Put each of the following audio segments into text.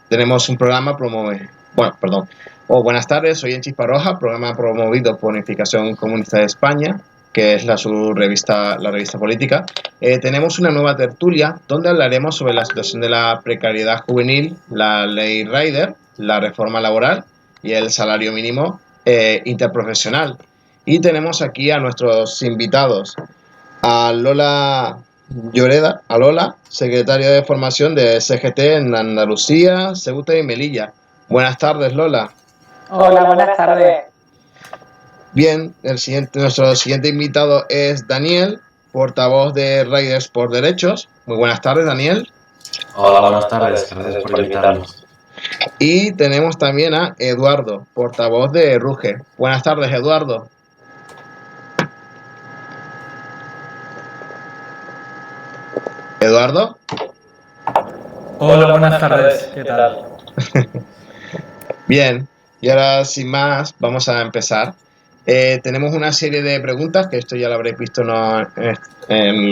tenemos un programa buenas tardes, soy en Chispa Roja, programa promovido por Unificación Comunista de España, que es la revista política. Tenemos una nueva tertulia donde hablaremos sobre la situación de la precariedad juvenil, la ley Rider, la reforma laboral y el salario mínimo interprofesional. Y tenemos aquí a nuestros invitados, a Lola Lloreda, a Lola, secretaria de formación de CGT en Andalucía, Ceuta y Melilla. Buenas tardes, Lola. Hola, buenas tardes. Bien, nuestro siguiente invitado es Daniel, portavoz de Riders por Derechos. Muy buenas tardes, Daniel. Hola, buenas tardes, gracias por invitarnos. Y tenemos también a Eduardo, portavoz de Ruge. Buenas tardes, Eduardo. ¿Eduardo? Hola, buenas tardes, ¿qué tal? Bien, y ahora sin más, vamos a empezar. Tenemos una serie de preguntas, que esto ya lo habréis visto, lo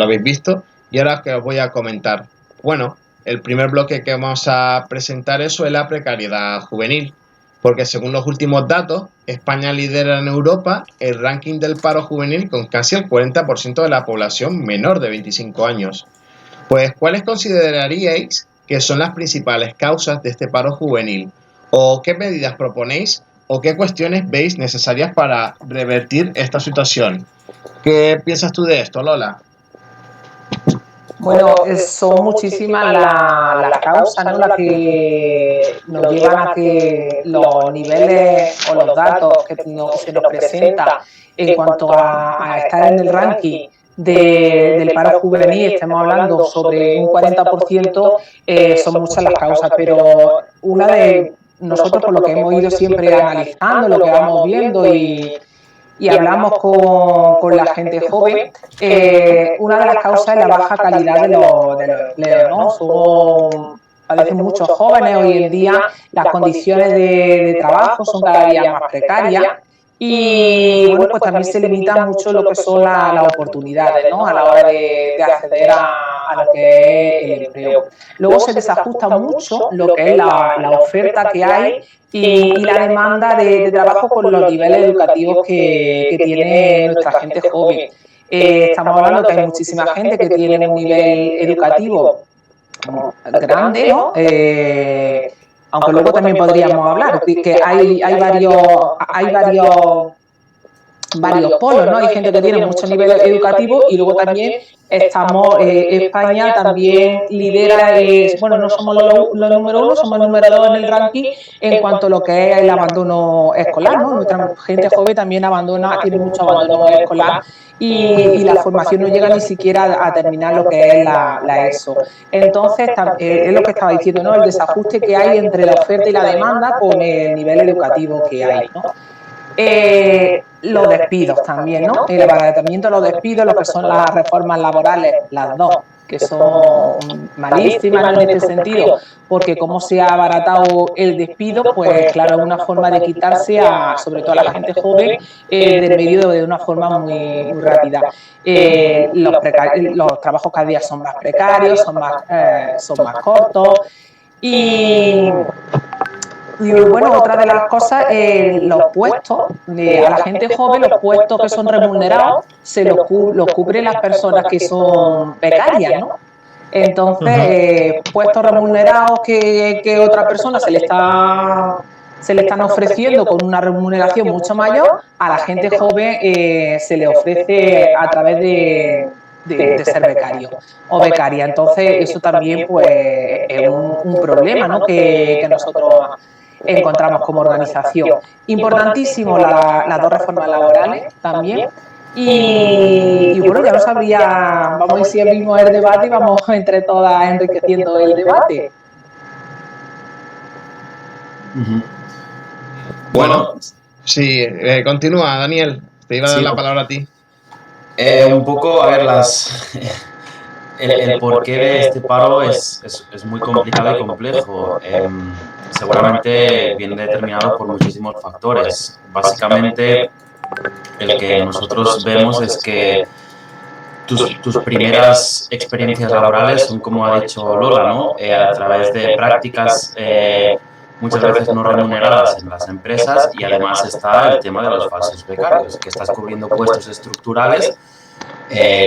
habéis visto, y ahora que os voy a comentar. Bueno, el primer bloque que vamos a presentar es sobre la precariedad juvenil, porque según los últimos datos, España lidera en Europa el ranking del paro juvenil con casi el 40% de la población menor de 25 años. Pues, ¿cuáles consideraríais que son las principales causas de este paro juvenil? ¿O qué medidas proponéis o qué cuestiones veis necesarias para revertir esta situación? ¿Qué piensas tú de esto, Lola? Bueno, son muchísimas las causas, ¿no?, las que nos llevan a que los niveles o los datos que se nos presentan en cuanto a estar en el ranking del paro juvenil, estemos hablando sobre un 40%, son muchas las causas, pero una de nosotros, por lo que hemos ido siempre analizando, lo que vamos viendo y hablamos con la gente joven, una de las causas es la baja calidad de los empleos, ¿no? Padecen muchos jóvenes hoy en día, las condiciones de trabajo son cada día más precarias y, bueno, pues también se limita mucho lo que son las oportunidades, ¿no?, a la hora de acceder a lo que es el empleo. Luego se desajusta mucho lo que es la oferta que hay y la demanda de trabajo con los niveles educativos que tiene nuestra gente joven. Estamos hablando que hay muchísima gente que tiene un nivel educativo grande, ¿no? Aunque luego también podríamos hablar que hay varios polos, ¿no? Hay gente que tiene mucho nivel educativo y luego también España también lidera, bueno, no somos los número uno, somos el número 2 en el ranking en cuanto a lo que es el abandono escolar, ¿no? Nuestra gente joven también tiene mucho abandono escolar y la formación no llega ni siquiera a terminar lo que es la ESO. Entonces, es lo que estaba diciendo, ¿no?, el desajuste que hay entre la oferta y la demanda con el nivel educativo que hay, ¿no? Los despidos también, ¿no? El abaratamiento de los despidos, lo que son las reformas laborales, las dos, que son malísimas, ¿no?, en este sentido, porque como se ha abaratado el despido, pues claro, es una forma de quitarse sobre todo a la gente joven del medio de una forma muy rápida. Los trabajos cada día son más precarios, son más cortos y bueno, otra de las cosas, los puestos, a la gente joven, los puestos que son remunerados, los cubren las personas que son becarias, ¿no? Entonces, puestos remunerados que otra persona se le están ofreciendo con una remuneración mucho mayor, a la gente joven se le ofrece a través de ser becario o becaria. Entonces, eso también pues es un problema, ¿no?, que nosotros encontramos como organización. Importantísimo las dos reformas laborales también. Y bueno, ya no sabría, vamos a ver si abrimos el debate y vamos entre todas enriqueciendo el debate. Bueno, sí, continúa, Daniel, te iba a dar la palabra a ti. Un poco, a ver, el porqué de este paro es muy complicado y complejo. Seguramente viene determinado por muchísimos factores. Básicamente, el que nosotros vemos es que tus primeras experiencias laborales son, como ha dicho Lola, ¿no? A través de prácticas muchas veces no remuneradas en las empresas, y además está el tema de los falsos becarios, que estás cubriendo puestos estructurales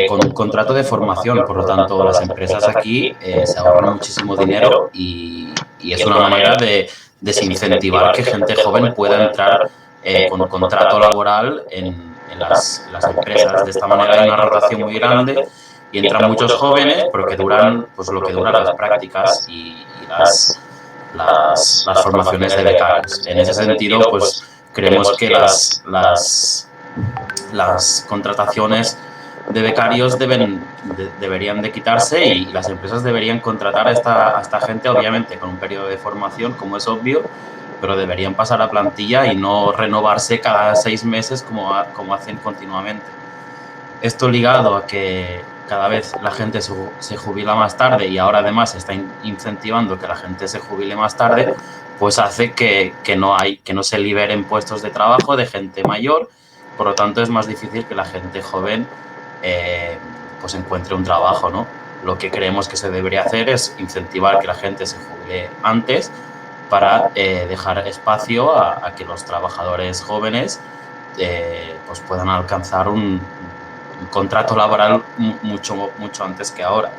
con un contrato de formación. Por lo tanto, las empresas aquí se ahorran muchísimo dinero y es una manera de desincentivar que gente joven pueda entrar con contrato laboral en las empresas. De esta manera hay una rotación muy grande y entran muchos jóvenes, pero que duran pues lo que duran las prácticas y las formaciones de becarios. En ese sentido, pues creemos que las contrataciones de becarios deberían de quitarse, y las empresas deberían contratar a esta gente, obviamente con un periodo de formación, como es obvio, pero deberían pasar a plantilla y no renovarse cada 6 meses como hacen continuamente. Esto ligado a que cada vez la gente se jubila más tarde, y ahora además se está incentivando que la gente se jubile más tarde, pues hace que no se liberen puestos de trabajo de gente mayor. Por lo tanto, es más difícil que la gente joven pues encuentre un trabajo, ¿no? Lo que creemos que se debería hacer es incentivar que la gente se jubile antes para dejar espacio a que los trabajadores jóvenes pues puedan alcanzar un contrato laboral mucho antes que ahora.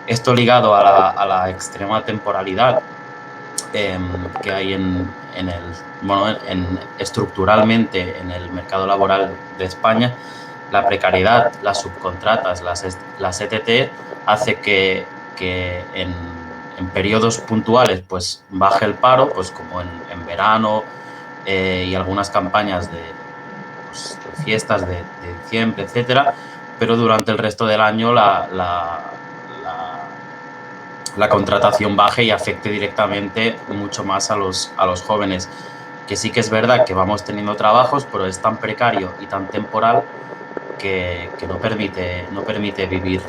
Esto ligado a la extrema temporalidad que hay estructuralmente en el mercado laboral de España, la precariedad, las subcontratas, las ETT, hace que en periodos puntuales pues baje el paro, pues como en verano y algunas campañas de fiestas de diciembre, etcétera, pero durante el resto del año la contratación baje y afecte directamente mucho más a los jóvenes. Que sí que es verdad que vamos teniendo trabajos, pero es tan precario y tan temporal que no permite vivir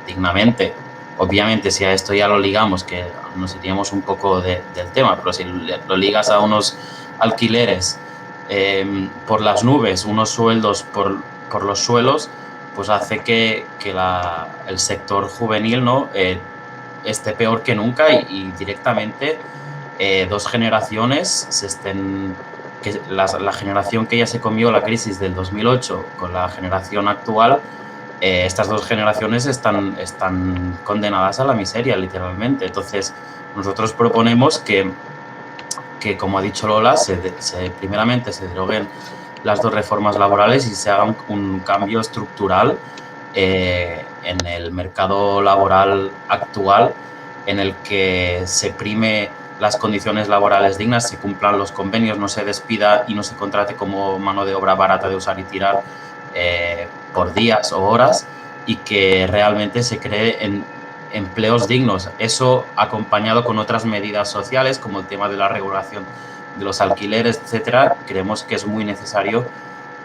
dignamente. Obviamente, si a esto ya lo ligamos, que nos iríamos un poco del tema, pero si lo ligas a unos alquileres por las nubes, unos sueldos por los suelos, pues hace que el sector juvenil, ¿no? Esté peor que nunca, y directamente 2 generaciones la generación que ya se comió la crisis del 2008 con la generación actual, estas 2 generaciones están condenadas a la miseria, literalmente. Entonces, nosotros proponemos que como ha dicho Lola, primeramente se deroguen las 2 reformas laborales y se haga un cambio estructural en el mercado laboral actual, en el que se prime las condiciones laborales dignas, se cumplan los convenios, no se despida y no se contrate como mano de obra barata de usar y tirar por días o horas, y que realmente se cree en empleos dignos. Eso acompañado con otras medidas sociales como el tema de la regulación de los alquileres, etcétera, creemos que es muy necesario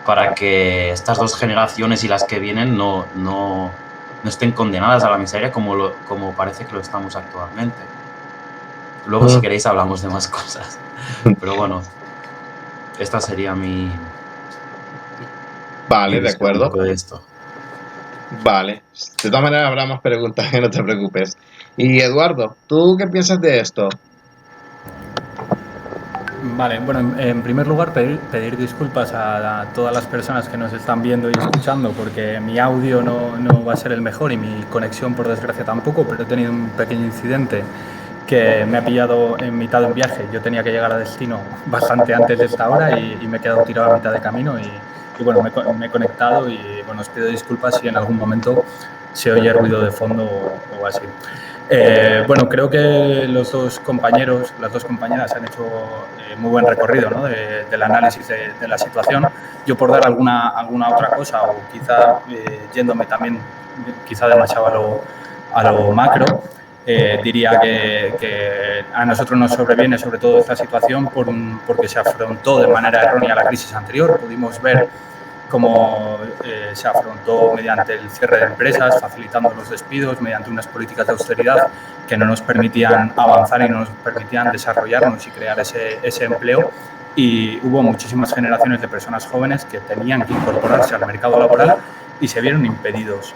para que estas 2 generaciones y las que vienen no estén condenadas a la miseria como parece que lo estamos actualmente. Luego, si queréis, hablamos de más cosas. Pero bueno, esta sería mi... Vale, de acuerdo. De esto. Vale. De todas maneras, habrá más preguntas, no te preocupes. Y Eduardo, ¿tú qué piensas de esto? Vale, bueno, en primer lugar pedir disculpas a todas las personas que nos están viendo y escuchando, porque mi audio no va a ser el mejor y mi conexión, por desgracia, tampoco, pero he tenido un pequeño incidente que me ha pillado en mitad de un viaje. Yo tenía que llegar a destino bastante antes de esta hora y me he quedado tirado a mitad de camino y bueno, me he conectado y bueno, os pido disculpas si en algún momento se oye ruido de fondo o así. Bueno, creo que los 2 compañeros, las 2 compañeras han hecho muy buen recorrido, ¿no? del análisis de la situación. Yo, por dar alguna otra cosa, o quizá yéndome también quizá demasiado a lo macro, diría que a nosotros nos sobreviene sobre todo esta situación porque se afrontó de manera errónea la crisis anterior. Pudimos ver cómo se afrontó mediante el cierre de empresas, facilitando los despidos, mediante unas políticas de austeridad que no nos permitían avanzar y no nos permitían desarrollarnos y crear ese empleo. Y hubo muchísimas generaciones de personas jóvenes que tenían que incorporarse al mercado laboral y se vieron impedidos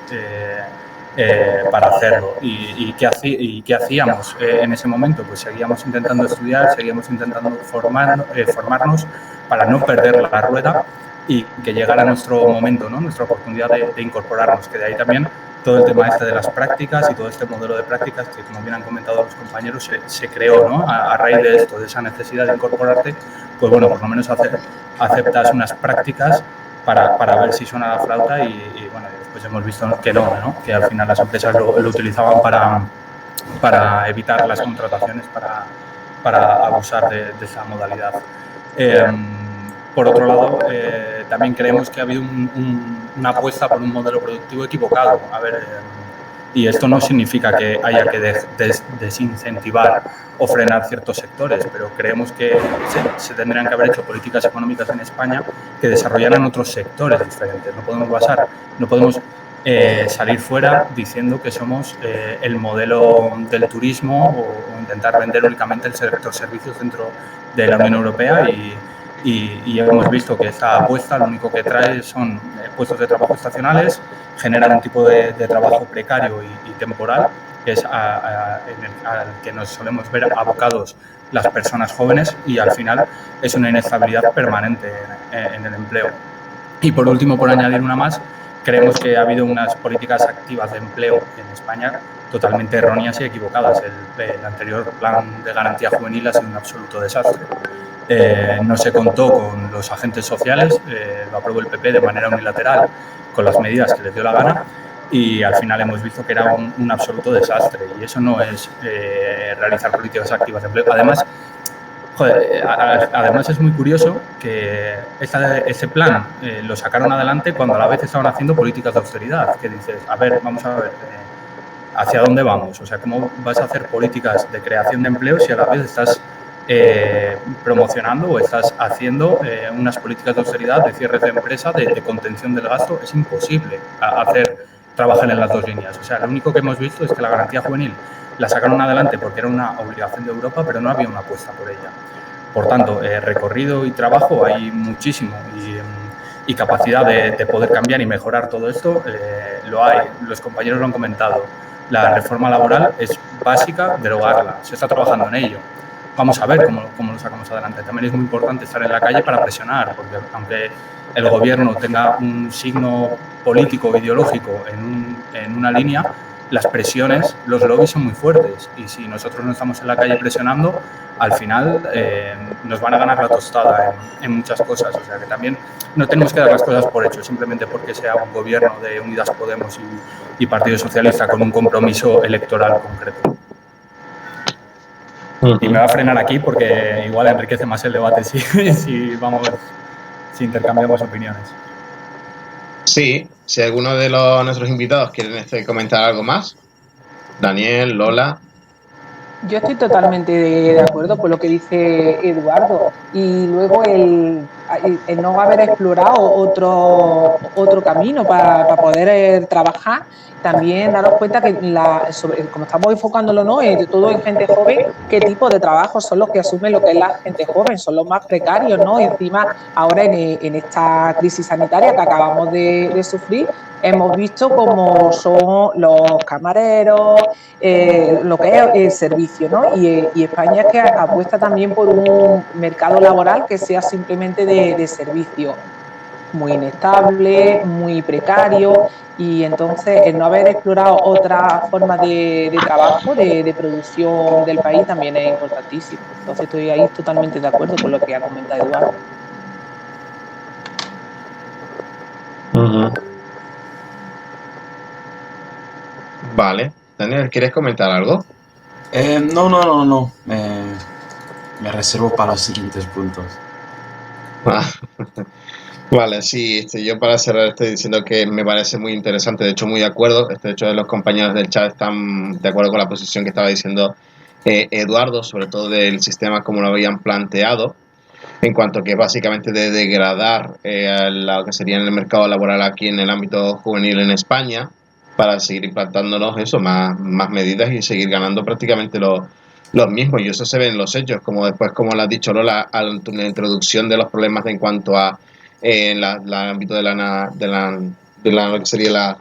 para hacerlo. ¿Y qué hacíamos en ese momento? Pues seguíamos intentando estudiar, seguíamos intentando formarnos para no perder la rueda y que llegara nuestro momento, ¿no? Nuestra oportunidad de incorporarnos, que de ahí también todo el tema este de las prácticas y todo este modelo de prácticas que, como bien han comentado los compañeros, se creó, ¿no? A raíz de esto, de esa necesidad de incorporarte, pues bueno, por lo menos aceptas unas prácticas para ver si suena la flauta y bueno, después hemos visto que no, que al final las empresas lo utilizaban para evitar las contrataciones, para abusar de esa modalidad. Por otro lado, también creemos que ha habido una apuesta por un modelo productivo equivocado. Y esto no significa que haya que desincentivar o frenar ciertos sectores, pero creemos que se tendrían que haber hecho políticas económicas en España que desarrollaran otros sectores diferentes. No podemos salir fuera diciendo que somos el modelo del turismo o intentar vender únicamente el sector servicios dentro de la Unión Europea y hemos visto que esta apuesta lo único que trae son puestos de trabajo estacionales, generan un tipo de trabajo precario y temporal, que es al que nos solemos ver abocados las personas jóvenes y al final es una inestabilidad permanente en el empleo. Y por último, por añadir una más, creemos que ha habido unas políticas activas de empleo en España totalmente erróneas y equivocadas. El anterior plan de garantía juvenil ha sido un absoluto desastre. No se contó con los agentes sociales, lo aprobó el PP de manera unilateral con las medidas que les dio la gana y al final hemos visto que era un absoluto desastre y eso no es realizar políticas activas de empleo. Además es muy curioso que ese plan lo sacaron adelante cuando a la vez estaban haciendo políticas de austeridad, que dices, vamos a ver, ¿hacia dónde vamos? O sea, ¿cómo vas a hacer políticas de creación de empleo si a la vez estás promocionando o estás haciendo unas políticas de austeridad, de cierres de empresa, de contención del gasto? Es imposible trabajar en las dos líneas. O sea, lo único que hemos visto es que la garantía juvenil la sacaron adelante porque era una obligación de Europa, pero no había una apuesta por ella. Por tanto, recorrido y trabajo hay muchísimo y capacidad de poder cambiar y mejorar todo esto lo hay. Los compañeros lo han comentado. La reforma laboral es básica, derogarla. Se está trabajando en ello. Vamos a ver cómo lo sacamos adelante. También es muy importante estar en la calle para presionar, porque aunque el gobierno tenga un signo político o ideológico en una línea, las presiones, los lobbies son muy fuertes y si nosotros no estamos en la calle presionando, al final nos van a ganar la tostada en muchas cosas. O sea que también no tenemos que dar las cosas por hecho, simplemente porque sea un gobierno de Unidas Podemos y Partido Socialista con un compromiso electoral concreto. Y me va a frenar aquí porque igual enriquece más el debate si intercambiamos opiniones. Sí, si alguno de nuestros invitados quieren comentar algo más. Daniel, Lola. Yo estoy totalmente de acuerdo con lo que dice Eduardo y luego el no haber explorado otro camino para poder trabajar, también daros cuenta que como estamos enfocándolo, ¿no?, todo en gente joven, qué tipo de trabajos son los que asumen lo que es la gente joven, son los más precarios, ¿no? Y encima ahora en esta crisis sanitaria que acabamos de sufrir, hemos visto cómo son los camareros, lo que es el servicio, ¿no? Y España es que apuesta también por un mercado laboral que sea simplemente de servicio, muy inestable, muy precario, y entonces el no haber explorado otra forma de trabajo, de producción del país también es importantísimo. Entonces estoy ahí totalmente de acuerdo con lo que ha comentado Eduardo. Vale. Daniel, ¿quieres comentar algo? No. Me reservo para los siguientes puntos. Vale, sí, yo para cerrar estoy diciendo que me parece muy interesante, de hecho muy de acuerdo, de hecho los compañeros del chat están de acuerdo con la posición que estaba diciendo Eduardo, sobre todo del sistema como lo habían planteado, en cuanto que básicamente de degradar lo que sería en el mercado laboral aquí en el ámbito juvenil en España, para seguir implantándonos más medidas y seguir ganando prácticamente los mismos, y eso se ve en los hechos, como después, como lo has dicho Lola, en la introducción de los problemas en cuanto a en el ámbito de lo que sería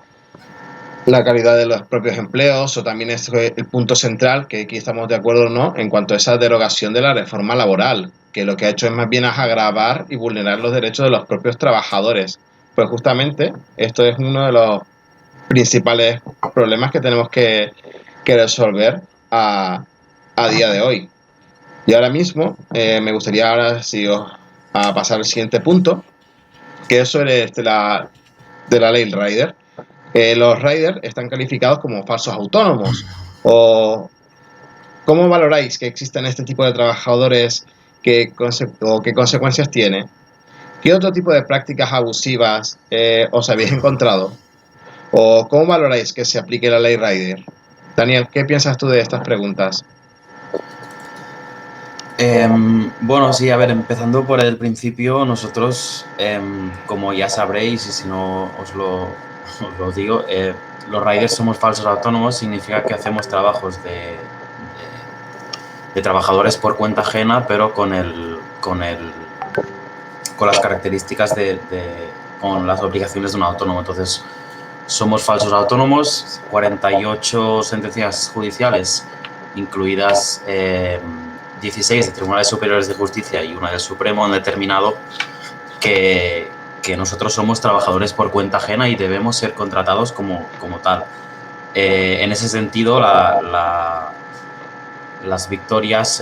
la calidad de los propios empleos, o también es el punto central, que aquí estamos de acuerdo o no, en cuanto a esa derogación de la reforma laboral, que lo que ha hecho es más bien agravar y vulnerar los derechos de los propios trabajadores. Pues justamente esto es uno de los principales problemas que tenemos que resolver a día de hoy. Y ahora mismo me gustaría ahora sí, a pasar al siguiente punto, que es sobre de la ley Rider. Los riders están calificados como falsos autónomos. ¿O cómo valoráis que existen este tipo de trabajadores? ¿O qué consecuencias tiene? ¿Qué otro tipo de prácticas abusivas os habéis encontrado? ¿O cómo valoráis que se aplique la ley Rider? Daniel, ¿qué piensas tú de estas preguntas? Bueno, sí, a ver, empezando por el principio, nosotros, como ya sabréis, y si no os lo digo, los riders somos falsos autónomos, significa que hacemos trabajos de trabajadores por cuenta ajena, pero con las características con las obligaciones de un autónomo. Entonces, somos falsos autónomos, 48 sentencias judiciales, incluidas 16 de Tribunales Superiores de Justicia y una del Supremo, han determinado que nosotros somos trabajadores por cuenta ajena y debemos ser contratados como tal. En ese sentido, las victorias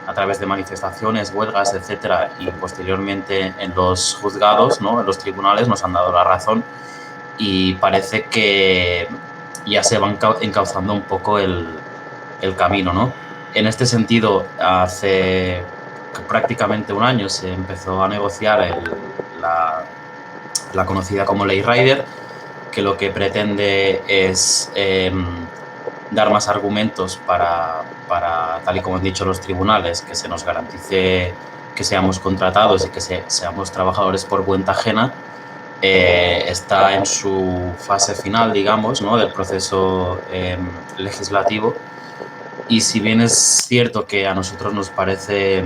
a través de manifestaciones, huelgas, etcétera, y posteriormente en los juzgados, ¿no?, en los tribunales, nos han dado la razón y parece que ya se va encauzando un poco el camino, ¿no? En este sentido, hace prácticamente un año se empezó a negociar la conocida como Ley Rider, que lo que pretende es dar más argumentos para, tal y como han dicho los tribunales, que se nos garantice que seamos contratados y que seamos trabajadores por cuenta ajena. Está en su fase final, digamos, ¿no?, del proceso legislativo. Y si bien es cierto que a nosotros nos parece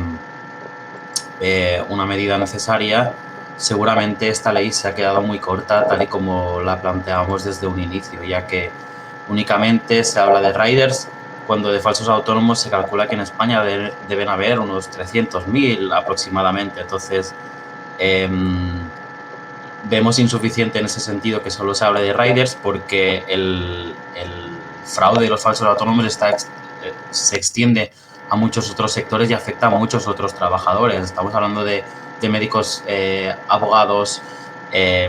una medida necesaria, seguramente esta ley se ha quedado muy corta, tal y como la planteábamos desde un inicio, ya que únicamente se habla de riders, cuando de falsos autónomos se calcula que en España deben haber unos 300.000 aproximadamente. Entonces, vemos insuficiente en ese sentido que solo se hable de riders, porque el fraude de los falsos autónomos se extiende a muchos otros sectores y afecta a muchos otros trabajadores. Estamos hablando de médicos, abogados,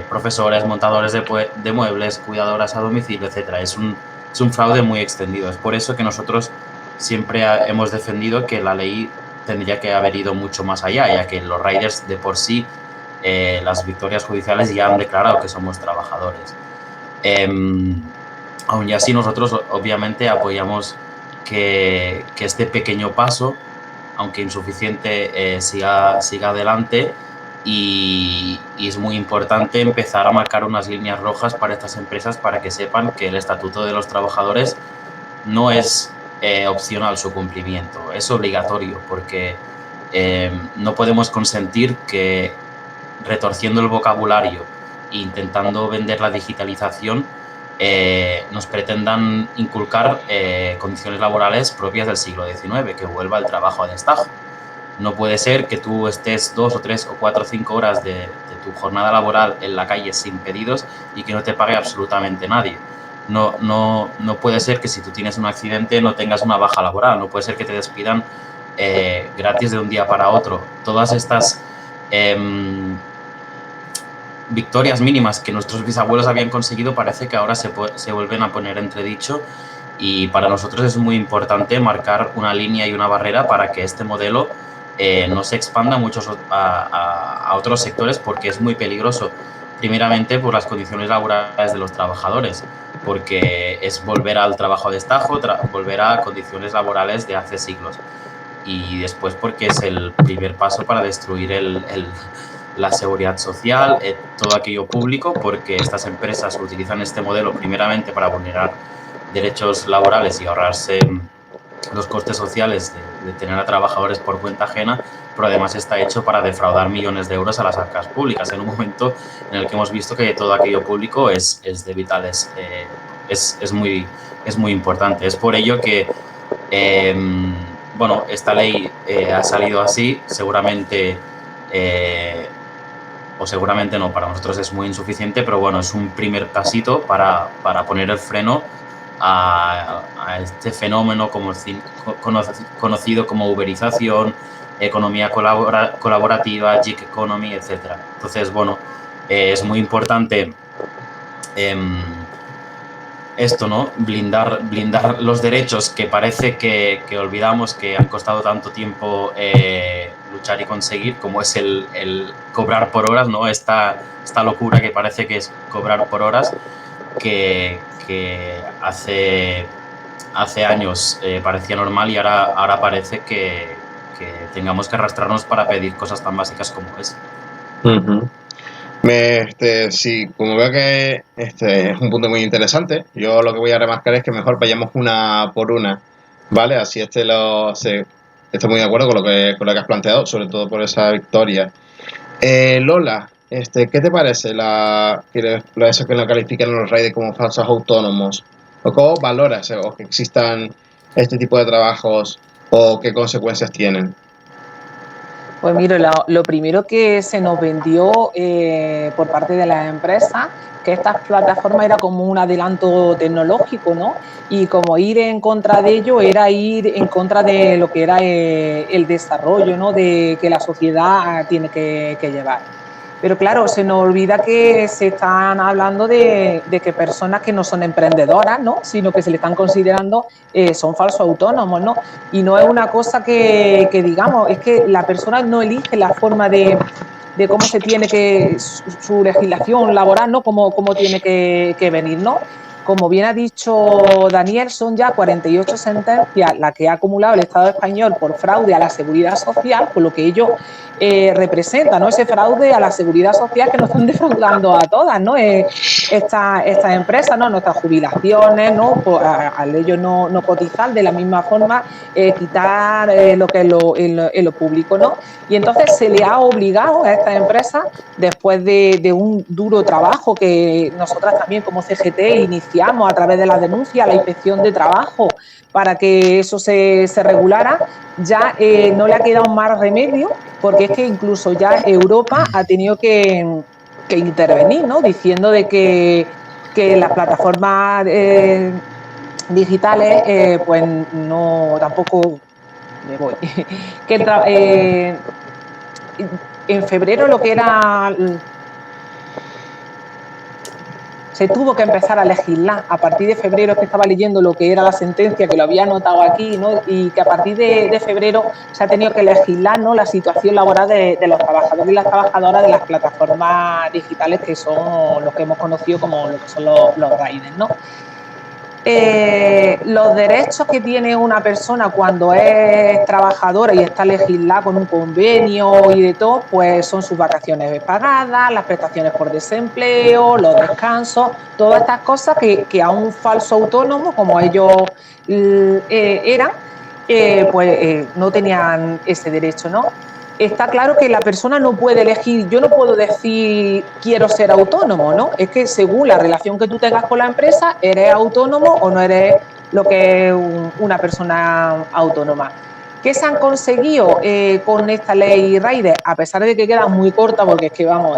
profesores, montadores de muebles, cuidadoras a domicilio, etcétera. Es un fraude muy extendido. Es por eso que nosotros siempre hemos defendido que la ley tendría que haber ido mucho más allá, ya que los riders de por sí, las victorias judiciales ya han declarado que somos trabajadores. Aún y así, nosotros obviamente apoyamos que este pequeño paso, aunque insuficiente, siga adelante, y es muy importante empezar a marcar unas líneas rojas para estas empresas, para que sepan que el Estatuto de los Trabajadores no es opcional su cumplimiento, es obligatorio, porque no podemos consentir que, retorciendo el vocabulario e intentando vender la digitalización, nos pretendan inculcar condiciones laborales propias del siglo XIX, que vuelva el trabajo a destajo. No puede ser que tú estés 2 o 3 o 4 o 5 horas de tu jornada laboral en la calle sin pedidos y que no te pague absolutamente nadie. No puede ser que si tú tienes un accidente no tengas una baja laboral. No puede ser que te despidan gratis de un día para otro. Todas estas victorias mínimas que nuestros bisabuelos habían conseguido parece que ahora se vuelven a poner entredicho, y para nosotros es muy importante marcar una línea y una barrera para que este modelo no se expanda a otros sectores, porque es muy peligroso. Primeramente por las condiciones laborales de los trabajadores, porque es volver al trabajo a destajo, volver a condiciones laborales de hace siglos. Y después porque es el primer paso para destruir la seguridad social, todo aquello público, porque estas empresas utilizan este modelo primeramente para vulnerar derechos laborales y ahorrarse los costes sociales de tener a trabajadores por cuenta ajena, pero además está hecho para defraudar millones de euros a las arcas públicas en un momento en el que hemos visto que todo aquello público es de vitales, es muy importante. Es por ello que, bueno, esta ley ha salido así, seguramente, o seguramente no, para nosotros es muy insuficiente, pero bueno, es un primer pasito para poner el freno a este fenómeno conocido como uberización, economía colaborativa, gig economy, etc. Entonces, bueno, es muy importante esto, ¿no? Blindar los derechos que parece que olvidamos, que han costado tanto tiempo luchar y conseguir, como es el cobrar por horas, ¿no? Esta locura que parece que es cobrar por horas, que hace años parecía normal y ahora parece que tengamos que arrastrarnos para pedir cosas tan básicas como es. Sí, como veo que es un punto muy interesante, yo lo que voy a remarcar es que mejor vayamos una por una, ¿vale? Así estoy muy de acuerdo con lo que has planteado, sobre todo por esa victoria. Lola, ¿qué te parece eso que lo califican los riders como falsos autónomos? ¿O cómo valoras o que existan este tipo de trabajos o qué consecuencias tienen? Pues mira, lo primero que se nos vendió por parte de las empresas, que estas plataformas era como un adelanto tecnológico, ¿no? Y como ir en contra de ello era ir en contra de lo que era el desarrollo, ¿no? De que la sociedad tiene que llevar. Pero claro, se nos olvida que se están hablando de que personas que no son emprendedoras, ¿no? Sino que se le están considerando son falsos autónomos, ¿no? Y no es una cosa que digamos, es que la persona no elige la forma de cómo se tiene que, su legislación laboral, ¿no? Cómo tiene que venir, ¿no? Como bien ha dicho Daniel, son ya 48 sentencias las que ha acumulado el Estado español por fraude a la seguridad social, con lo que ello representa, ¿no? Ese fraude a la seguridad social que nos están defraudando a todas, ¿no? Estas empresas, ¿no? Nuestras jubilaciones, ¿no? Pues, al ellos no cotizar de la misma forma, quitar lo que es en lo público, ¿no? Y entonces se le ha obligado a estas empresas, después de un duro trabajo que nosotras también como CGT iniciamos a través de la denuncia a la Inspección de Trabajo para que eso se regulara, ya no le ha quedado más remedio, porque es que incluso ya Europa ha tenido que intervenir, ¿no? Diciendo de que las plataformas digitales pues no, tampoco me voy, que en febrero lo que era, se tuvo que empezar a legislar. A partir de febrero, es que estaba leyendo lo que era la sentencia, que lo había anotado aquí, ¿no? Y que a partir de febrero se ha tenido que legislar, ¿no? La situación laboral de los trabajadores y las trabajadoras de las plataformas digitales, que son los que hemos conocido como lo que son los riders, ¿no? Los derechos que tiene una persona cuando es trabajadora y está legislada con un convenio y de todo, pues son sus vacaciones pagadas, las prestaciones por desempleo, los descansos, todas estas cosas que a un falso autónomo, como ellos eran, pues no tenían ese derecho, ¿no? Está claro que la persona no puede elegir, yo no puedo decir quiero ser autónomo, ¿no? Es que según la relación que tú tengas con la empresa, eres autónomo o no eres lo que es una persona autónoma. ¿Qué se han conseguido con esta ley Rider? A pesar de que queda muy corta, porque es que vamos,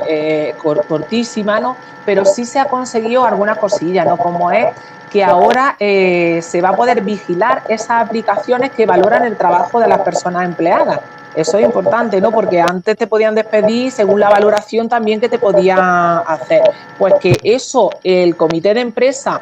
cortísima, ¿no? Pero sí se ha conseguido algunas cosillas, ¿no? Como es que ahora se va a poder vigilar esas aplicaciones que valoran el trabajo de las personas empleadas. Eso es importante, ¿no? Porque antes te podían despedir según la valoración también que te podía hacer. Pues que eso, el comité de empresa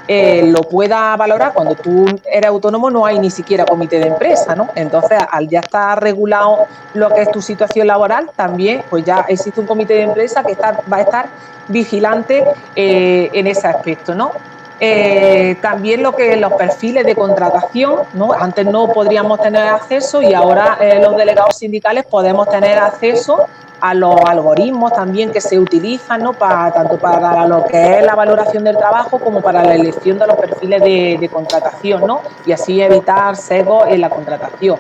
lo pueda valorar. Cuando tú eres autónomo no hay ni siquiera comité de empresa, ¿no? Entonces, al ya estar regulado lo que es tu situación laboral, también pues ya existe un comité de empresa que va a estar vigilante en ese aspecto, ¿no? También lo que los perfiles de contratación, ¿no? Antes no podríamos tener acceso y ahora los delegados sindicales podemos tener acceso a los algoritmos también que se utilizan, ¿no? Tanto para lo que es la valoración del trabajo como para la elección de los perfiles de contratación, ¿no? Y así evitar sesgos en la contratación.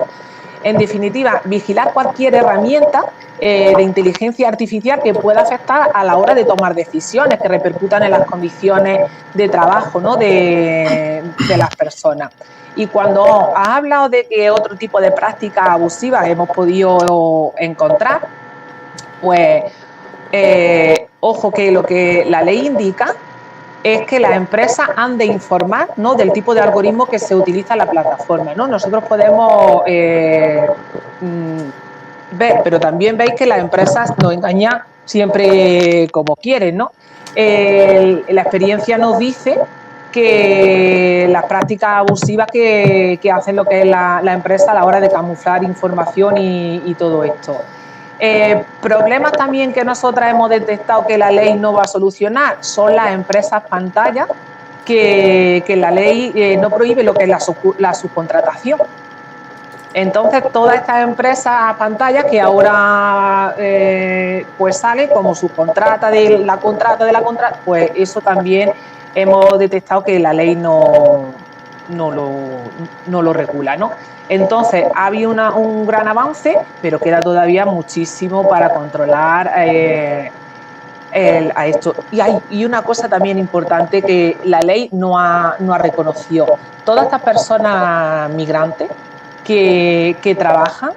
En definitiva, vigilar cualquier herramienta de inteligencia artificial que pueda afectar a la hora de tomar decisiones que repercutan en las condiciones de trabajo, ¿no? de las personas. Y cuando has hablado de que otro tipo de prácticas abusivas hemos podido encontrar, pues ojo que lo que la ley indica es que las empresas han de informar, ¿no? del tipo de algoritmo que se utiliza en la plataforma, ¿no? Nosotros podemos ver, pero también veis que las empresas nos engañan siempre como quieren, ¿no? La experiencia nos dice que las prácticas abusivas que hacen lo que es la empresa a la hora de camuflar información y todo esto. Problemas también que nosotras hemos detectado que la ley no va a solucionar son las empresas pantallas, que la ley no prohíbe lo que es la subcontratación. Entonces, todas estas empresas pantallas que ahora pues sale como subcontrata de la contrata, pues eso también hemos detectado que la ley no lo regula, ¿no? Entonces, ha habido un gran avance, pero queda todavía muchísimo para controlar a esto. Y una cosa también importante que la ley no ha reconocido. Todas estas personas migrantes que trabajan,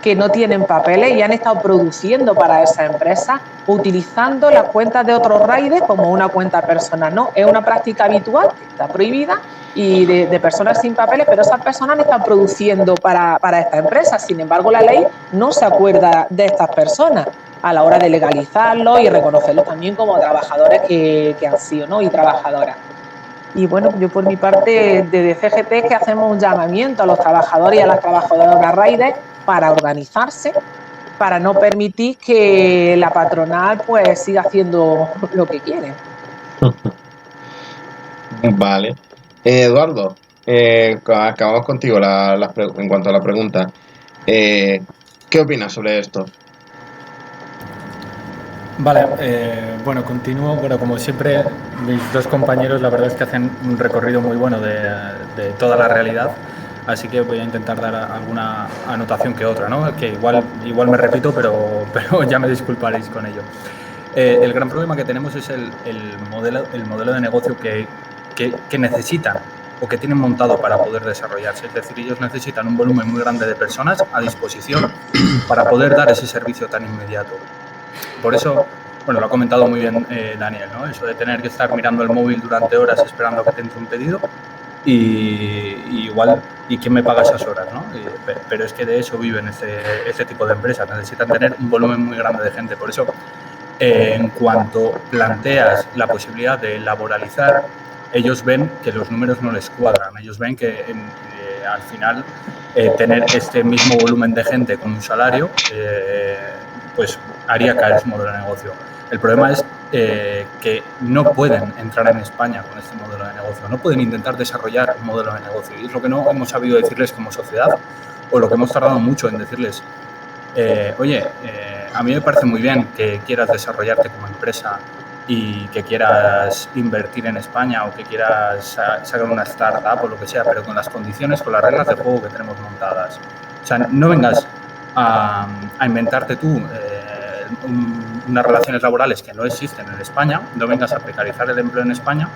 que no tienen papeles y han estado produciendo para esa empresa utilizando las cuentas de otros riders como una cuenta personal, ¿no? Es una práctica habitual que está prohibida y de personas sin papeles, pero esas personas están produciendo para esta empresa. Sin embargo, la ley no se acuerda de estas personas a la hora de legalizarlos y reconocerlos también como trabajadores que han sido, ¿no? Y trabajadoras. Y bueno, yo por mi parte, desde CGT, es que hacemos un llamamiento a los trabajadores y a las trabajadoras riders para organizarse, para no permitir que la patronal pues siga haciendo lo que quiere. Vale. Eduardo, acabamos contigo en cuanto a la pregunta. ¿Qué opinas sobre esto? Vale, bueno, continúo. Bueno, como siempre, mis dos compañeros la verdad es que hacen un recorrido muy bueno de toda la realidad, así que voy a intentar dar alguna anotación que otra, ¿no? Que igual me repito, pero ya me disculparéis con ello. El gran problema que tenemos es el modelo de negocio que necesitan o que tienen montado para poder desarrollarse. Es decir, ellos necesitan un volumen muy grande de personas a disposición para poder dar ese servicio tan inmediato. Por eso, bueno, lo ha comentado muy bien Daniel, ¿no? Eso de tener que estar mirando el móvil durante horas esperando que te entre un pedido y quién me paga esas horas, ¿no? Pero es que de eso viven este tipo de empresas, necesitan tener un volumen muy grande de gente. Por eso, en cuanto planteas la posibilidad de laboralizar, ellos ven que los números no les cuadran, ellos ven que al final tener este mismo volumen de gente con un salario pues haría caer su modelo de negocio. El problema es que no pueden entrar en España con este modelo de negocio, no pueden intentar desarrollar un modelo de negocio. Y es lo que no hemos sabido decirles como sociedad, o lo que hemos tardado mucho en decirles, oye, a mí me parece muy bien que quieras desarrollarte como empresa y que quieras invertir en España o que quieras sacar una startup o lo que sea, pero con las condiciones, con las reglas de juego que tenemos montadas. O sea, no vengas a inventarte tú unas relaciones laborales que no existen en España, no vengas a precarizar el empleo en España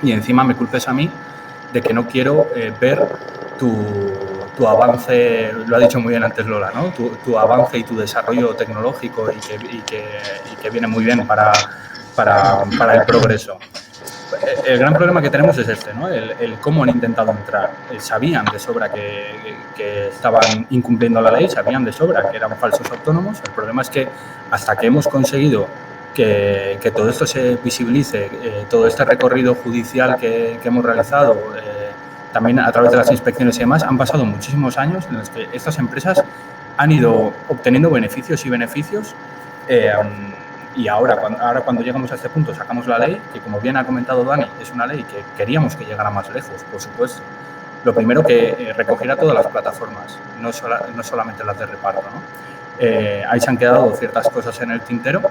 y encima me culpes a mí de que no quiero ver tu avance, lo ha dicho muy bien antes Lola, ¿no? Tu avance y tu desarrollo tecnológico y que viene muy bien para el progreso. El gran problema que tenemos es este, ¿no? El cómo han intentado entrar. Sabían de sobra que estaban incumpliendo la ley, sabían de sobra que eran falsos autónomos. El problema es que hasta que hemos conseguido que todo esto se visibilice, todo este recorrido judicial que hemos realizado, también a través de las inspecciones y demás, han pasado muchísimos años en los que estas empresas han ido obteniendo beneficios y beneficios. Y ahora cuando llegamos a este punto sacamos la ley, que como bien ha comentado Dani, es una ley que queríamos que llegara más lejos, por supuesto. Lo primero que recogiera todas las plataformas, no solamente las de reparto, ¿no? ahí se han quedado ciertas cosas en el tintero,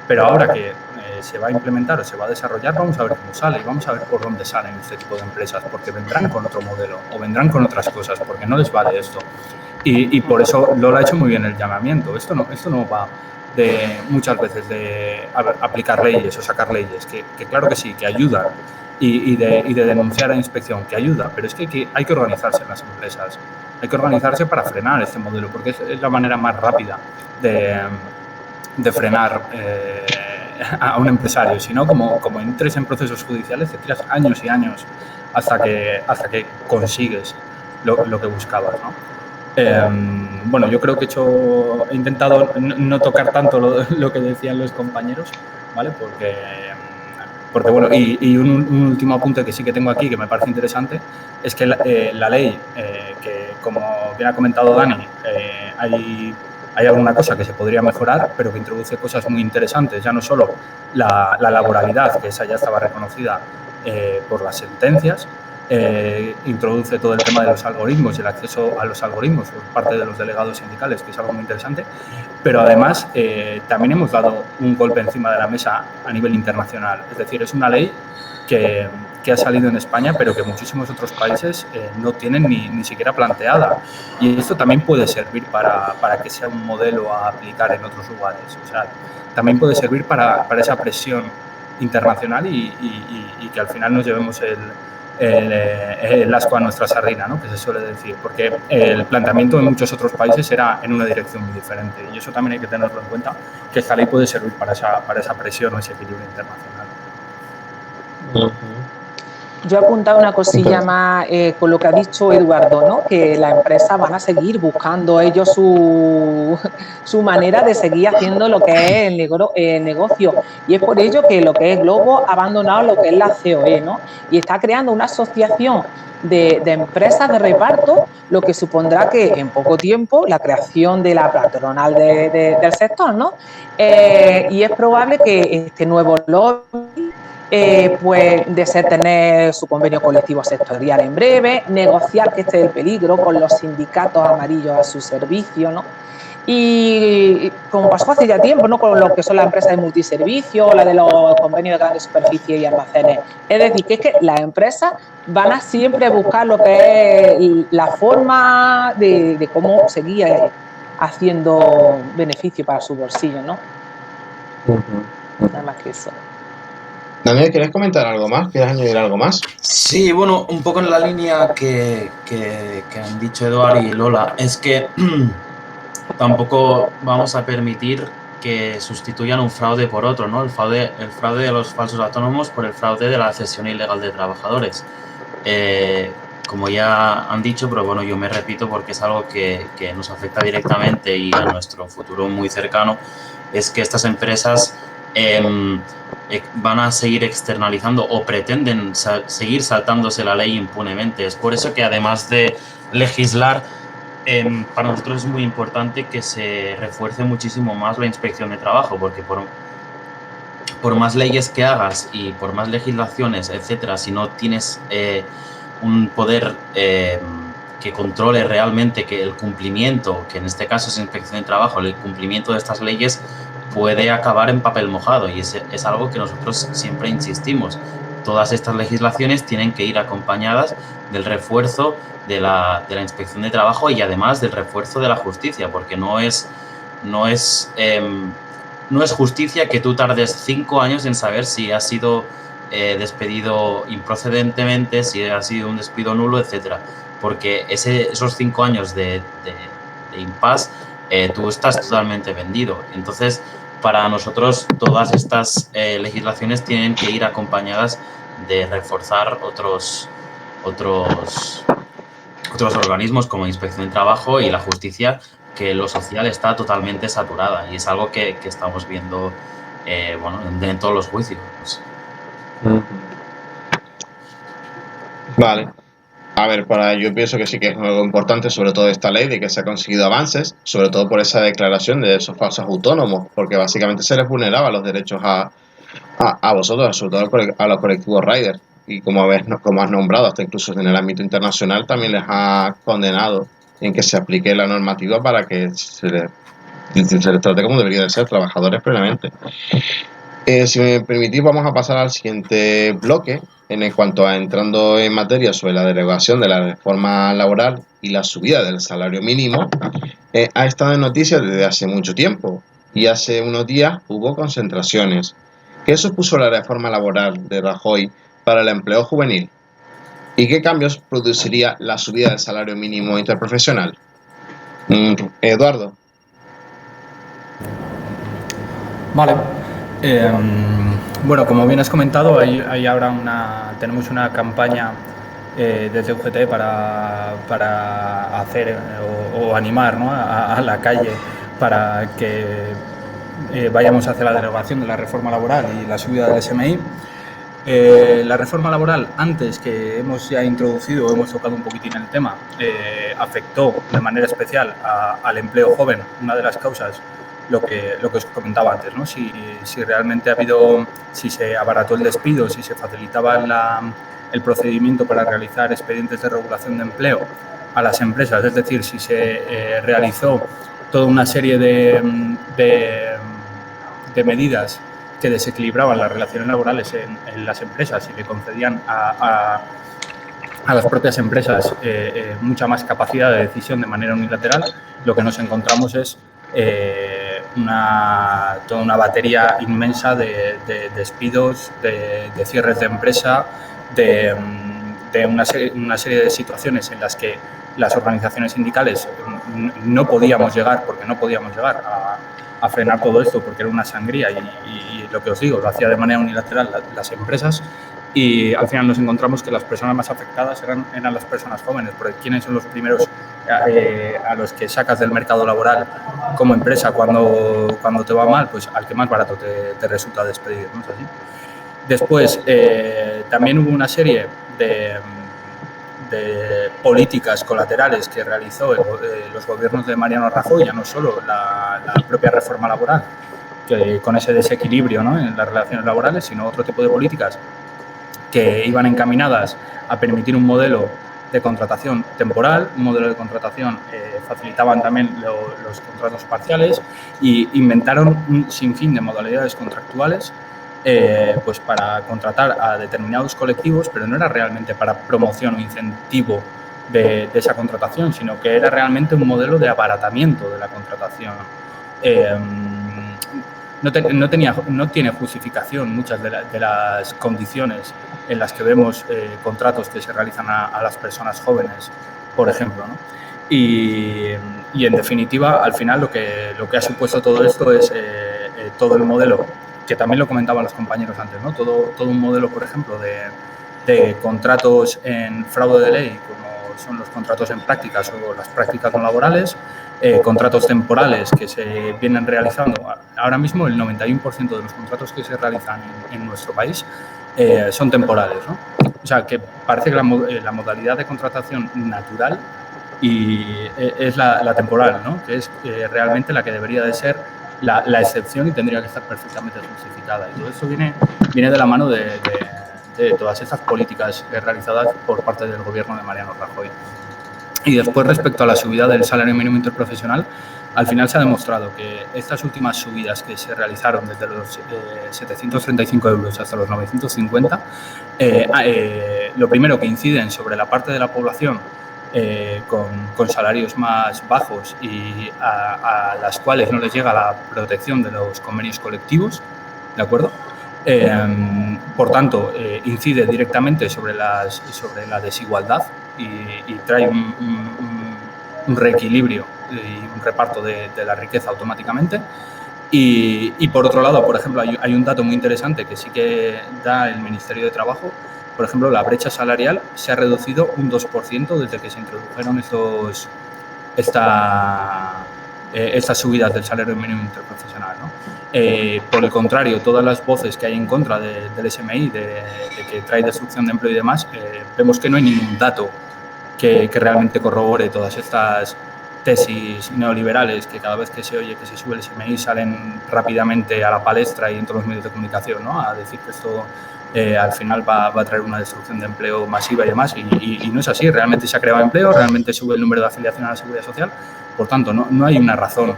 pero ahora que se va a implementar o se va a desarrollar, vamos a ver cómo sale y vamos a ver por dónde salen este tipo de empresas, porque vendrán con otro modelo o vendrán con otras cosas, porque no les vale esto. Y por eso Lola ha hecho muy bien el llamamiento. Esto no va de muchas veces de aplicar leyes o sacar leyes, que claro que sí, que ayudan, y de denunciar a inspección, que ayuda, pero es que hay que organizarse en las empresas, hay que organizarse para frenar este modelo, porque es la manera más rápida de frenar a un empresario. Si no, como entres en procesos judiciales, te tiras años y años hasta que consigues lo que buscabas, ¿no? Bueno, yo creo que he intentado no tocar tanto lo que decían los compañeros, ¿vale? Porque bueno, y un último apunte que sí que tengo aquí, que me parece interesante, es que la ley, que como bien ha comentado Dani, hay alguna cosa que se podría mejorar, pero que introduce cosas muy interesantes, ya no solo la laboralidad, que esa ya estaba reconocida por las sentencias, introduce todo el tema de los algoritmos y el acceso a los algoritmos por parte de los delegados sindicales, que es algo muy interesante, pero además también hemos dado un golpe encima de la mesa a nivel internacional. Es decir, es una ley que ha salido en España, pero que muchísimos otros países no tienen ni siquiera planteada. Y esto también puede servir para que sea un modelo a aplicar en otros lugares. O sea, también puede servir para esa presión internacional y que al final nos llevemos el asco a nuestra sardina, ¿no? Que se suele decir, porque el planteamiento en muchos otros países era en una dirección muy diferente, y eso también hay que tenerlo en cuenta, que esta ley puede servir para esa presión o ese equilibrio internacional. Yo he apuntado una cosilla más con lo que ha dicho Eduardo, ¿no? Que las empresas van a seguir buscando ellos su manera de seguir haciendo lo que es el negocio. Y es por ello que lo que es Globo ha abandonado lo que es la COE, ¿no? Y está creando una asociación de empresas de reparto, lo que supondrá que en poco tiempo la creación de la patronal del sector, ¿no? Y es probable que este nuevo lobby pues de tener su convenio colectivo sectorial en breve, negociar, que este es el peligro, con los sindicatos amarillos a su servicio, ¿no? Y como pasó hace ya tiempo, ¿no? Con lo que son las empresas de multiservicio, la de los convenios de grandes superficies y almacenes. Es decir, que es que las empresas van a siempre buscar lo que es la forma de cómo seguir haciendo beneficio para su bolsillo, ¿no? Nada más que eso. Daniel, ¿quieres comentar algo más? ¿Quieres añadir algo más? Sí, bueno, un poco en la línea que han dicho Eduard y Lola, es que tampoco vamos a permitir que sustituyan un fraude por otro, ¿no? El fraude de los falsos autónomos por el fraude de la cesión ilegal de trabajadores. Como ya han dicho, pero bueno, yo me repito porque es algo que nos afecta directamente y a nuestro futuro muy cercano, es que estas empresas van a seguir externalizando o pretenden seguir saltándose la ley impunemente. Es por eso que además de legislar, para nosotros es muy importante que se refuerce muchísimo más la inspección de trabajo, porque por más leyes que hagas y por más legislaciones, etcétera, si no tienes un poder que controle realmente que el cumplimiento, que en este caso es inspección de trabajo, el cumplimiento de estas leyes puede acabar en papel mojado, y es algo que nosotros siempre insistimos. Todas estas legislaciones tienen que ir acompañadas del refuerzo de la inspección de trabajo y además del refuerzo de la justicia, porque no es justicia que tú tardes 5 años en saber si has sido despedido improcedentemente, si ha sido un despido nulo, etcétera, porque esos 5 años de impasse tú estás totalmente vendido. Entonces, para nosotros todas estas legislaciones tienen que ir acompañadas de reforzar otros organismos como Inspección de Trabajo y la justicia, que lo social está totalmente saturada, y es algo que estamos viendo en todos los juicios. Vale. A ver, yo pienso que sí que es algo importante, sobre todo esta ley, de que se ha conseguido avances, sobre todo por esa declaración de esos falsos autónomos, porque básicamente se les vulneraba los derechos a vosotros, sobre todo a los colectivos riders. Y como has nombrado, hasta incluso en el ámbito internacional también les ha condenado en que se aplique la normativa para que se les se les trate como debería de ser, trabajadores plenamente. Si me permitís, vamos a pasar al siguiente bloque, en cuanto a entrando en materia sobre la derogación de la reforma laboral y la subida del salario mínimo. Ha estado en noticias desde hace mucho tiempo y hace unos días hubo concentraciones. ¿Qué supuso la reforma laboral de Rajoy para el empleo juvenil? ¿Y qué cambios produciría la subida del salario mínimo interprofesional? Eduardo. Vale. Bueno, como bien has comentado, hay ahora tenemos una campaña desde UGT para hacer o animar, ¿no?, a la calle para que vayamos hacia la derogación de la reforma laboral y la subida del SMI. La reforma laboral, antes que hemos ya introducido, hemos tocado un poquitín el tema, afectó de manera especial al empleo joven. Una de las causas, lo que os comentaba antes, ¿no? Si realmente si se abarató el despido, si se facilitaba el procedimiento para realizar expedientes de regulación de empleo a las empresas, es decir, si se realizó toda una serie de medidas que desequilibraban las relaciones laborales en las empresas y le concedían a las propias empresas mucha más capacidad de decisión de manera unilateral, lo que nos encontramos es toda una batería inmensa de despidos, de cierres de empresa, de una serie de situaciones en las que las organizaciones sindicales no podíamos llegar a frenar todo esto porque era una sangría y lo que os digo, lo hacía de manera unilateral las empresas, y al final nos encontramos que las personas más afectadas eran las personas jóvenes, porque ¿quiénes son los primeros a los que sacas del mercado laboral como empresa cuando te va mal? Pues al que más barato te resulta despedir, ¿no es así? Después, también hubo una serie de políticas colaterales que realizó los gobiernos de Mariano Rajoy, ya no solo la propia reforma laboral, que con ese desequilibrio, ¿no?, en las relaciones laborales, sino otro tipo de políticas que iban encaminadas a permitir un modelo de contratación temporal, un modelo de contratación, facilitaban también los contratos parciales y inventaron un sinfín de modalidades contractuales pues para contratar a determinados colectivos, pero no era realmente para promoción o incentivo de esa contratación, sino que era realmente un modelo de abaratamiento de la contratación. No tiene justificación muchas de las condiciones en las que vemos contratos que se realizan a las personas jóvenes, por ejemplo, ¿no? Y en definitiva, al final lo que ha supuesto todo esto es todo el modelo, que también lo comentaban los compañeros antes, ¿no? Todo un modelo, por ejemplo, de contratos en fraude de ley, como son los contratos en prácticas o las prácticas no laborales, contratos temporales que se vienen realizando. Ahora mismo el 91% de los contratos que se realizan en nuestro país son temporales, ¿no? O sea, que parece que la modalidad de contratación natural es la temporal, ¿no?, que es realmente la que debería de ser la excepción y tendría que estar perfectamente justificada. Y todo esto viene de la mano de todas estas políticas realizadas por parte del gobierno de Mariano Rajoy. Y después, respecto a la subida del salario mínimo interprofesional, al final se ha demostrado que estas últimas subidas que se realizaron desde los 735 euros hasta los 950, lo primero que inciden sobre la parte de la población con salarios más bajos y a las cuales no les llega la protección de los convenios colectivos, ¿de acuerdo? Por tanto, incide directamente sobre la desigualdad y trae un reequilibrio y un reparto de la riqueza automáticamente. Y por otro lado, por ejemplo, hay un dato muy interesante que sí que da el Ministerio de Trabajo. Por ejemplo, la brecha salarial se ha reducido un 2% desde que se introdujeron estas subidas del salario mínimo interprofesional, ¿no? Por el contrario, todas las voces que hay en contra del SMI, de que trae destrucción de empleo y demás, vemos que no hay ningún dato que realmente corrobore todas estas tesis neoliberales que cada vez que se oye que se sube el SMI salen rápidamente a la palestra y en todos los medios de comunicación, ¿no?, a decir que esto al final va a traer una destrucción de empleo masiva y demás, y no es así. Realmente se ha creado empleo, realmente sube el número de afiliación a la Seguridad Social. Por tanto, no hay una razón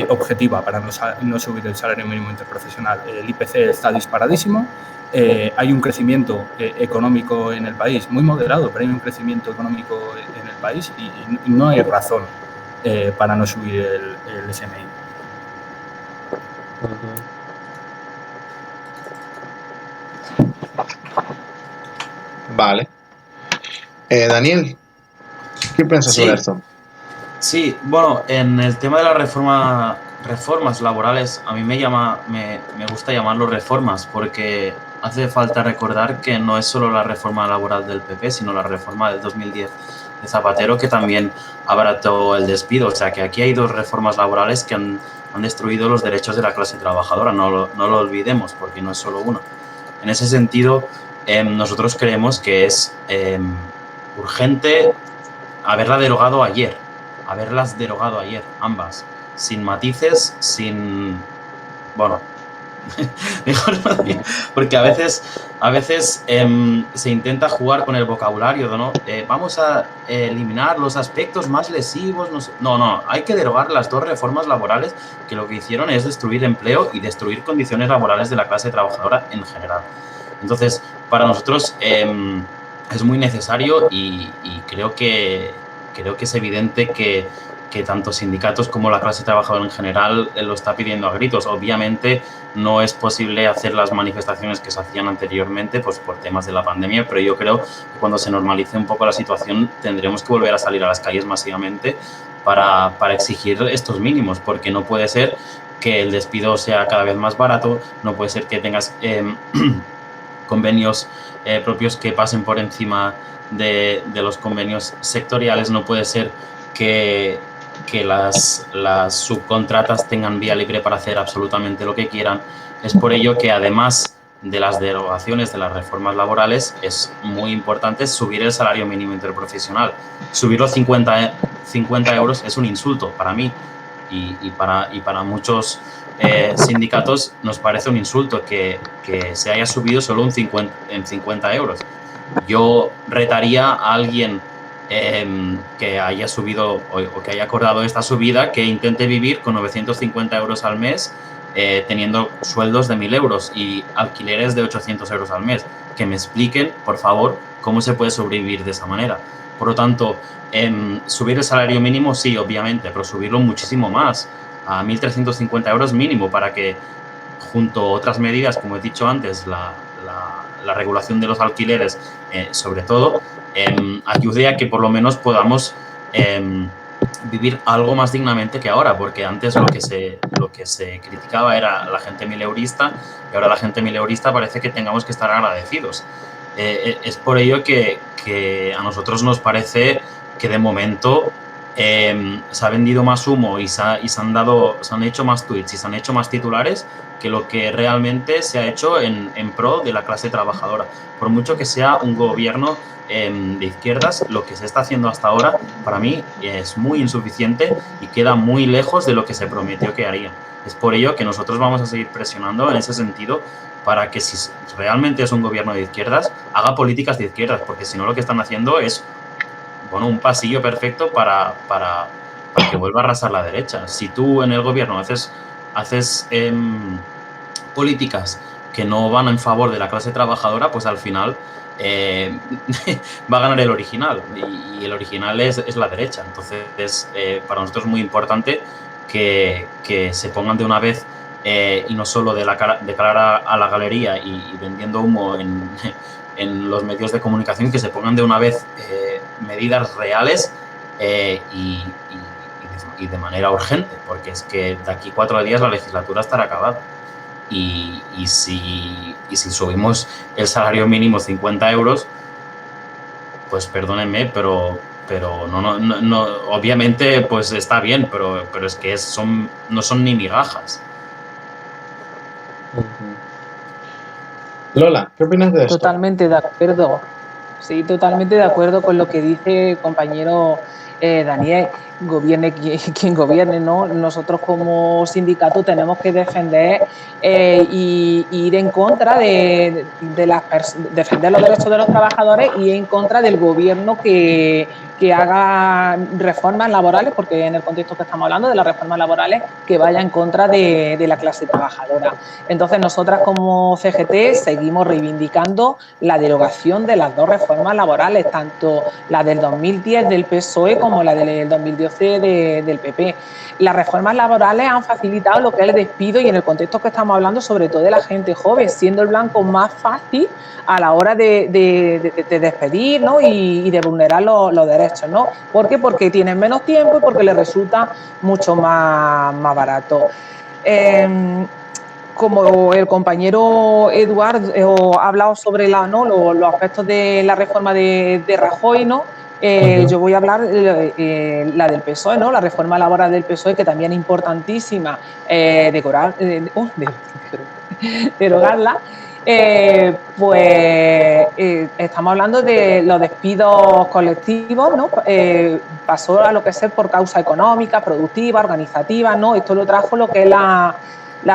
objetiva para no subir el salario mínimo interprofesional. El IPC está disparadísimo, hay un crecimiento económico en el país, muy moderado, pero hay un crecimiento económico en el país y no hay razón para no subir el SMI. Vale. Daniel, ¿qué piensas sobre esto? Sí, bueno, en el tema de la reformas laborales, a mí me gusta llamarlo reformas, porque hace falta recordar que no es solo la reforma laboral del PP, sino la reforma del 2010 de Zapatero, que también abarató el despido. O sea, que aquí hay dos reformas laborales que han destruido los derechos de la clase trabajadora, no lo olvidemos, porque no es solo uno. En ese sentido, nosotros creemos que es urgente haberlas derogado ayer, ambas, sin matices, sin... Bueno, mejor no digo, porque a veces se intenta jugar con el vocabulario, ¿no? Vamos a eliminar los aspectos más lesivos. No, hay que derogar las dos reformas laborales que lo que hicieron es destruir empleo y destruir condiciones laborales de la clase trabajadora en general. Entonces, para nosotros es muy necesario y creo que es evidente que tanto sindicatos como la clase trabajadora en general lo está pidiendo a gritos. Obviamente no es posible hacer las manifestaciones que se hacían anteriormente, pues por temas de la pandemia, pero yo creo que cuando se normalice un poco la situación tendremos que volver a salir a las calles masivamente para exigir estos mínimos, porque no puede ser que el despido sea cada vez más barato, no puede ser que tengas convenios propios que pasen por encima de los convenios sectoriales, no puede ser que las subcontratas tengan vía libre para hacer absolutamente lo que quieran. Es por ello que, además de las derogaciones de las reformas laborales, es muy importante subir el salario mínimo interprofesional. Subirlo 50 euros es un insulto para mí y para muchos sindicatos nos parece un insulto que se haya subido solo en 50 euros. Yo retaría a alguien que haya subido o que haya acordado esta subida, que intente vivir con 950 euros al mes, teniendo sueldos de 1.000 euros y alquileres de 800 euros al mes. Que me expliquen, por favor, cómo se puede sobrevivir de esa manera. Por lo tanto, subir el salario mínimo, sí, obviamente, pero subirlo muchísimo más, a 1.350 euros mínimo, para que, junto a otras medidas, como he dicho antes, la regulación de los alquileres, sobre todo, ayude a que por lo menos podamos vivir algo más dignamente que ahora, porque antes lo que se criticaba era la gente mileurista y ahora la gente mileurista parece que tengamos que estar agradecidos. Es por ello que a nosotros nos parece que de momento se ha vendido más humo y se han hecho más tweets y se han hecho más titulares que lo que realmente se ha hecho en pro de la clase trabajadora. Por mucho que sea un gobierno de izquierdas, lo que se está haciendo hasta ahora, para mí, es muy insuficiente y queda muy lejos de lo que se prometió que haría. Es por ello que nosotros vamos a seguir presionando en ese sentido para que, si realmente es un gobierno de izquierdas, haga políticas de izquierdas, porque si no, lo que están haciendo es, bueno, un pasillo perfecto para que vuelva a arrasar la derecha. Si tú en el gobierno haces políticas que no van en favor de la clase trabajadora, pues al final va a ganar el original, y el original es la derecha. Entonces, para nosotros es muy importante que se pongan de una vez, y no solo de cara a la galería y vendiendo humo en los medios de comunicación, que se pongan de una vez medidas reales y de manera urgente, porque es que de aquí 4 días la legislatura estará acabada. Y si subimos el salario mínimo 50 euros, pues perdónenme, pero no, obviamente pues está bien, pero es que no son ni migajas. Lola, ¿qué opinas de esto? Totalmente de acuerdo. Sí, totalmente de acuerdo con lo que dice el compañero Daniel. Gobierne quien gobierne, ¿no? Nosotros como sindicato tenemos que defender y ir en contra de defender los derechos de los trabajadores y en contra del gobierno que que haga reformas laborales, porque en el contexto que estamos hablando de las reformas laborales, que vaya en contra de la clase trabajadora. Entonces, nosotras como CGT seguimos reivindicando la derogación de las dos reformas laborales, tanto la del 2010 del PSOE como la del 2012 del PP. Las reformas laborales han facilitado lo que es el despido y en el contexto que estamos hablando, sobre todo de la gente joven, siendo el blanco más fácil a la hora de despedir, ¿no? y de vulnerar los derechos, ¿no? ¿Por qué? Porque tienen menos tiempo y porque les resulta mucho más barato. Como el compañero Eduardo ha hablado sobre los aspectos de la reforma de Rajoy, ¿no? Yo voy a hablar la del PSOE, ¿no? La reforma laboral del PSOE, que también es importantísima derogarla. Estamos hablando de los despidos colectivos, ¿no? Pasó a lo que es por causa económica, productiva, organizativa, ¿no? Esto lo trajo lo que es la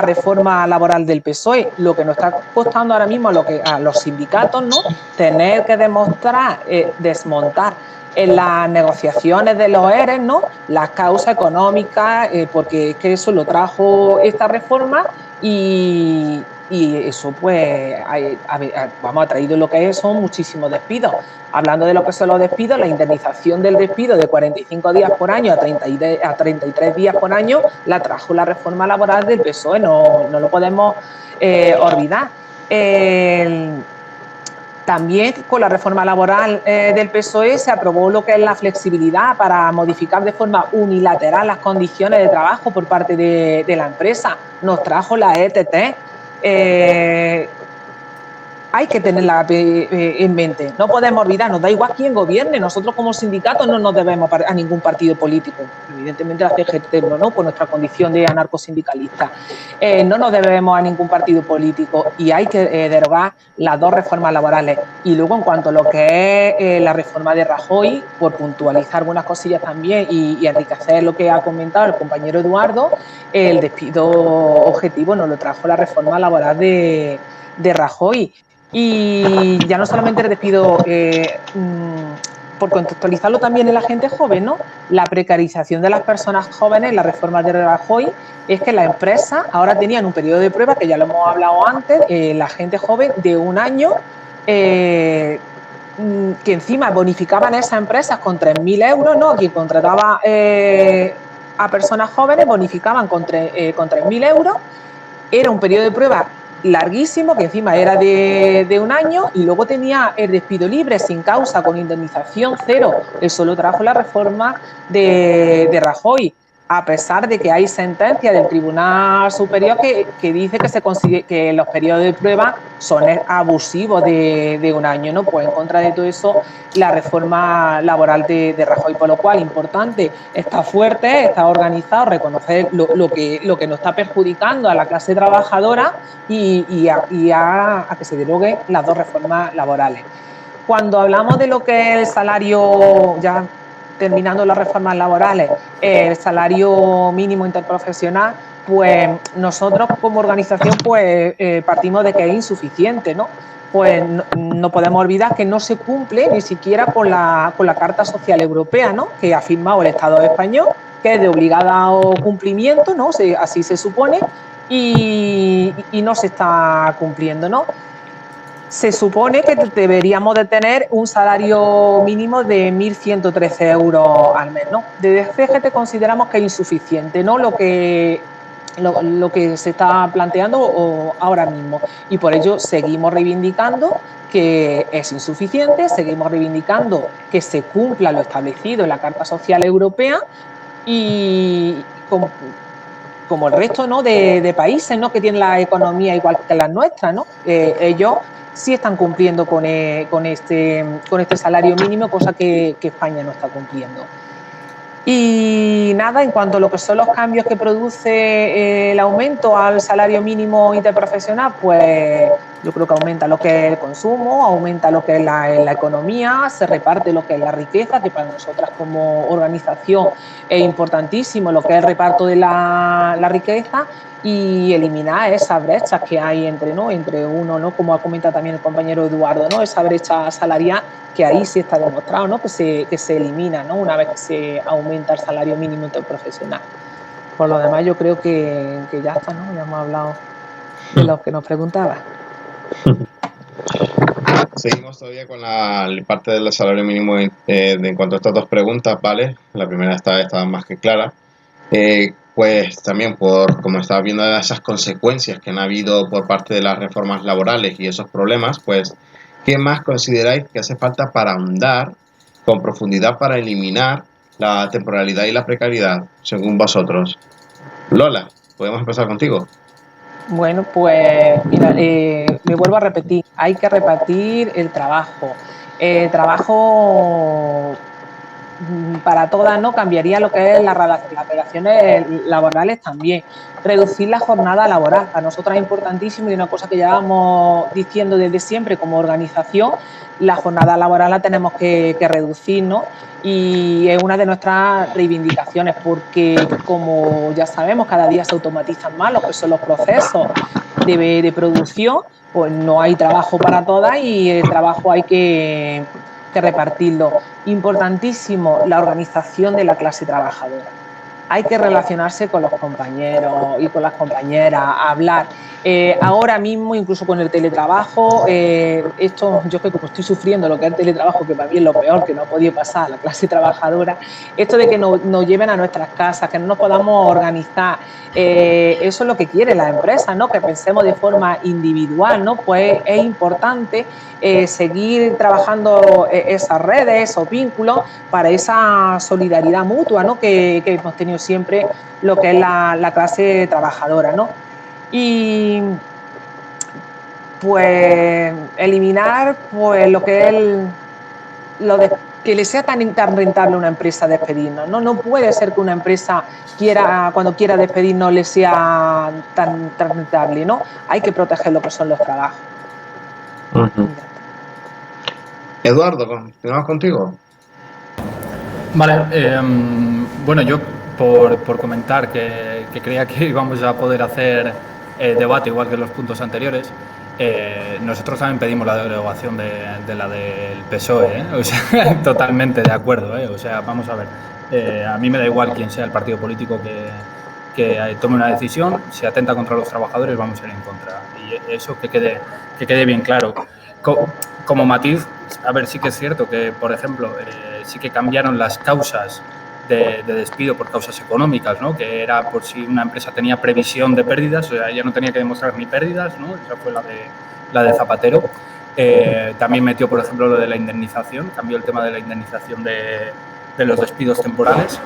reforma laboral del PSOE, lo que nos está costando ahora mismo a los sindicatos, ¿no? Tener que demostrar, desmontar en las negociaciones de los ERE, ¿no? Las causas económicas, porque es que eso lo trajo esta reforma y eso pues ha traído lo que son muchísimos despidos. Hablando de lo que son los despidos, la indemnización del despido de 45 días por año a 33 días por año la trajo la reforma laboral del PSOE, no lo podemos olvidar. También con la reforma laboral del PSOE se aprobó lo que es la flexibilidad para modificar de forma unilateral las condiciones de trabajo por parte de la empresa. Nos trajo la ETT. Hay que tenerla en mente, no podemos olvidarnos, da igual quién gobierne, nosotros como sindicatos no nos debemos a ningún partido político, evidentemente la CGT no, por nuestra condición de anarcosindicalista, no nos debemos a ningún partido político y hay que derogar las dos reformas laborales. Y luego en cuanto a lo que es la reforma de Rajoy, por puntualizar algunas cosillas también y enriquecer lo que ha comentado el compañero Eduardo, el despido objetivo nos lo trajo la reforma laboral de Rajoy. Y ya no solamente el despido, por contextualizarlo también en la gente joven, ¿no? La precarización de las personas jóvenes, la reforma de Rajoy, es que las empresas ahora tenían un periodo de prueba, que ya lo hemos hablado antes, la gente joven de un año, que encima bonificaban a esas empresas con 3.000 euros, ¿no? Quien contrataba a personas jóvenes bonificaban con 3.000 euros. Era un periodo de prueba larguísimo, que encima era de un año, y luego tenía el despido libre, sin causa, con indemnización cero. Eso lo trajo la reforma de Rajoy, a pesar de que hay sentencia del Tribunal Superior que dice que los periodos de prueba son abusivos de un año, ¿no? Pues en contra de todo eso, la reforma laboral de Rajoy, por lo cual, importante, está fuerte, está organizado, reconocer lo que nos está perjudicando a la clase trabajadora y a que se deroguen las dos reformas laborales. Cuando hablamos de lo que es el salario, ya terminando las reformas laborales, el salario mínimo interprofesional, pues nosotros como organización pues partimos de que es insuficiente, ¿no? Pues no podemos olvidar que no se cumple ni siquiera con la Carta Social Europea, ¿no? Que ha firmado el Estado español, que es de obligado cumplimiento, ¿no? Así se supone, y no se está cumpliendo, ¿no? Se supone que deberíamos de tener un salario mínimo de 1.113 euros al mes, ¿no? Desde CGT consideramos que es insuficiente, ¿no? Lo que se está planteando ahora mismo, y por ello seguimos reivindicando que es insuficiente, seguimos reivindicando que se cumpla lo establecido en la Carta Social Europea y como el resto, ¿no? de países, ¿no? Que tienen la economía igual que las nuestras, ¿no? Ellos sí están cumpliendo con este salario mínimo, cosa que España no está cumpliendo. Y nada, en cuanto a lo que son los cambios que produce el aumento al salario mínimo interprofesional, pues yo creo que aumenta lo que es el consumo, aumenta lo que es la economía, se reparte lo que es la riqueza, que para nosotras como organización es importantísimo lo que es el reparto de la riqueza, y eliminar esas brechas que hay entre uno, ¿no? Como ha comentado también el compañero Eduardo, ¿no? Esa brecha salarial que ahí sí está demostrado, ¿no? Que se elimina, ¿no? Una vez que se aumenta el salario mínimo interprofesional. Por lo demás, yo creo que ya está, ¿no? Ya hemos hablado de lo que nos preguntaba. Seguimos todavía con la parte del salario mínimo en cuanto a estas dos preguntas, ¿vale? La primera estaba más que clara. Pues también como estaba viendo esas consecuencias que han habido por parte de las reformas laborales y esos problemas, pues, ¿qué más consideráis que hace falta para ahondar con profundidad para eliminar la temporalidad y la precariedad, según vosotros? Lola, podemos empezar contigo. Bueno, pues mira, me vuelvo a repetir, hay que repartir el trabajo. El trabajo para todas, ¿no? Cambiaría lo que es las relaciones laborales también. Reducir la jornada laboral. Para nosotras es importantísimo y una cosa que llevamos diciendo desde siempre como organización, la jornada laboral la tenemos que reducir, ¿no? Y es una de nuestras reivindicaciones porque, como ya sabemos, cada día se automatizan más lo que son los procesos de producción, pues no hay trabajo para todas y el trabajo hay que repartirlo. Importantísimo, la organización de la clase trabajadora. Hay que relacionarse con los compañeros y con las compañeras, hablar. Ahora mismo, incluso con el teletrabajo, esto yo que como estoy sufriendo lo que es el teletrabajo, que para mí es lo peor que no ha podido pasar a la clase trabajadora, esto de que nos lleven a nuestras casas, que no nos podamos organizar, eso es lo que quiere la empresa, ¿no? Que pensemos de forma individual, ¿no? Pues es importante seguir trabajando esas redes, esos vínculos, para esa solidaridad mutua, ¿no? que hemos tenido siempre lo que es la clase trabajadora, ¿no? Y pues eliminar pues lo que es que le sea tan rentable a una empresa despedirnos, ¿no? No puede ser que una empresa cuando quiera despedirnos le sea tan rentable, ¿no? Hay que proteger lo que son los trabajos. Eduardo, continuamos contigo. Vale, bueno, yo por comentar que creía que íbamos a poder hacer debate igual que en los puntos anteriores, nosotros también pedimos la derogación de la del PSOE, o sea, totalmente de acuerdo, o sea, vamos a ver, a mí me da igual quién sea el partido político que tome una decisión, si atenta contra los trabajadores vamos a ir en contra, y eso que quede bien claro. Como matiz, a ver, sí que es cierto que, por ejemplo, sí que cambiaron las causas de despido por causas económicas, ¿no? Que era por si una empresa tenía previsión de pérdidas, o sea, ya no tenía que demostrar ni pérdidas, ¿no? Esa fue la de Zapatero. También metió, por ejemplo, lo de la indemnización, cambió el tema de la indemnización de los despidos temporales,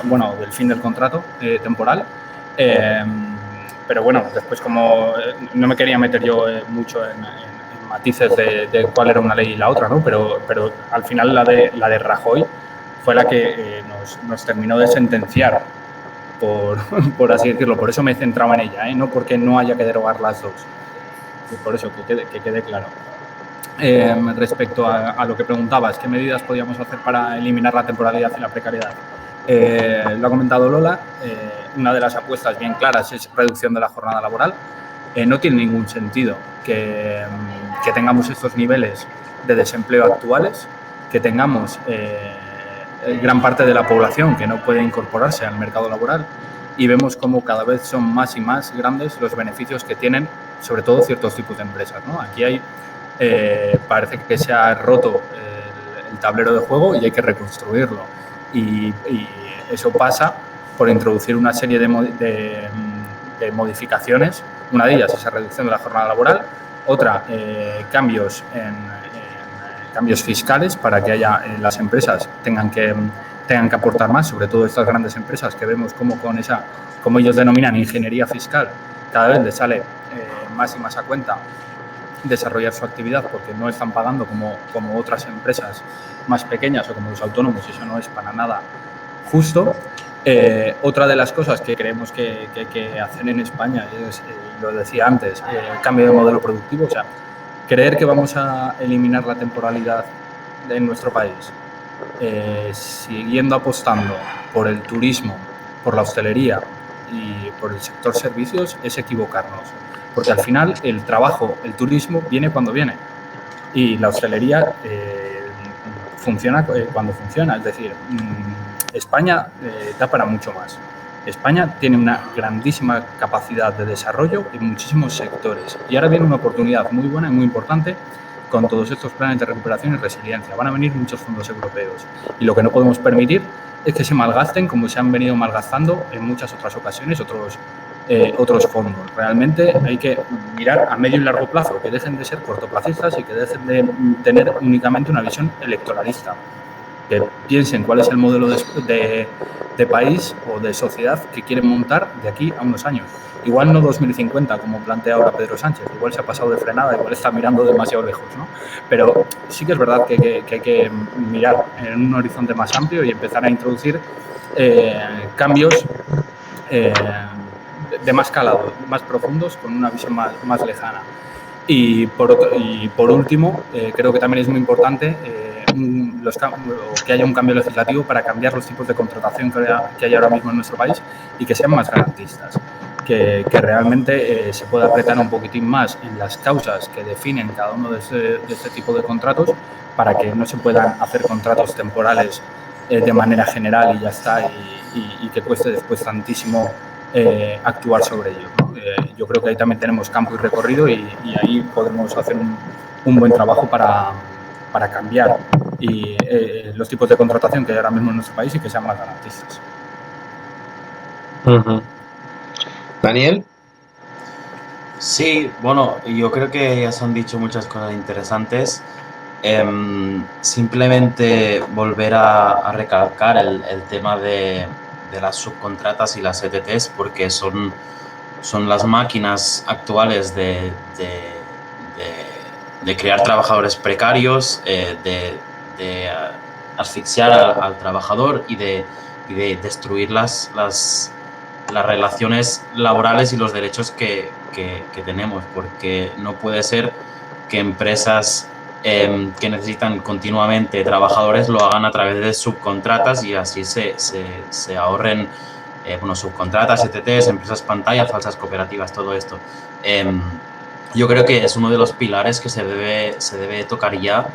bueno, del fin del contrato temporal. Pero bueno, después como no me quería meter yo mucho en matices de cuál era una ley y la otra, ¿no? Pero al final la de Rajoy fue la que nos terminó de sentenciar, por así decirlo. Por eso me he centrado en ella, no porque no haya que derogar las dos. Y por eso, que quede claro. Respecto a lo que preguntabas, ¿qué medidas podíamos hacer para eliminar la temporalidad y la precariedad? Lo ha comentado Lola, una de las apuestas bien claras es reducción de la jornada laboral. No tiene ningún sentido que tengamos estos niveles de desempleo actuales, que tengamos gran parte de la población que no puede incorporarse al mercado laboral, y vemos cómo cada vez son más y más grandes los beneficios que tienen, sobre todo ciertos tipos de empresas, ¿no? Aquí parece que se ha roto el tablero de juego y hay que reconstruirlo. Y eso pasa por introducir una serie de modificaciones. Una de ellas es la reducción de la jornada laboral, otra cambios fiscales para que las empresas tengan que aportar más, sobre todo estas grandes empresas que vemos como ellos denominan ingeniería fiscal, cada vez les sale más y más a cuenta desarrollar su actividad porque no están pagando como otras empresas más pequeñas o como los autónomos, y eso no es para nada justo. Otra de las cosas que creemos que hay que hacer en España es, lo decía antes, el cambio de modelo productivo. O sea, creer que vamos a eliminar la temporalidad en nuestro país, siguiendo apostando por el turismo, por la hostelería y por el sector servicios, es equivocarnos. Porque al final el trabajo, el turismo, viene cuando viene. Y la hostelería funciona cuando funciona. Es decir, España da para mucho más. España tiene una grandísima capacidad de desarrollo en muchísimos sectores. Y ahora viene una oportunidad muy buena y muy importante con todos estos planes de recuperación y resiliencia. Van a venir muchos fondos europeos. Y lo que no podemos permitir es que se malgasten como se han venido malgastando en muchas otras ocasiones otros fondos. Realmente hay que mirar a medio y largo plazo, que dejen de ser cortoplacistas y que dejen de tener únicamente una visión electoralista. Que piensen cuál es el modelo de país o de sociedad que quieren montar de aquí a unos años. Igual no 2050, como plantea ahora Pedro Sánchez, igual se ha pasado de frenada, igual está mirando demasiado lejos, ¿no? Pero sí que es verdad que hay que mirar en un horizonte más amplio y empezar a introducir cambios de más calado, más profundos, con una visión más lejana. Y por último, creo que también es muy importante que haya un cambio legislativo para cambiar los tipos de contratación que hay ahora mismo en nuestro país y que sean más garantistas. Que realmente se pueda apretar un poquitín más en las causas que definen cada uno de este tipo de contratos, para que no se puedan hacer contratos temporales de manera general y ya está, y que cueste después tantísimo actuar sobre ello, ¿no? Yo creo que ahí también tenemos campo y recorrido, y ahí podemos hacer un buen trabajo para cambiar los tipos de contratación que hay ahora mismo en nuestro país y que sean más garantistas. Daniel. Sí, bueno, yo creo que ya se han dicho muchas cosas interesantes. Simplemente volver a recalcar el tema de las subcontratas y las ETTs, porque son las máquinas actuales de crear trabajadores precarios, de asfixiar al trabajador y de destruir las relaciones laborales y los derechos que tenemos, porque no puede ser que empresas que necesitan continuamente trabajadores lo hagan a través de subcontratas y así se ahorren subcontratas, ETTs, empresas pantalla, falsas cooperativas, todo esto. Yo creo que es uno de los pilares que se debe tocar ya,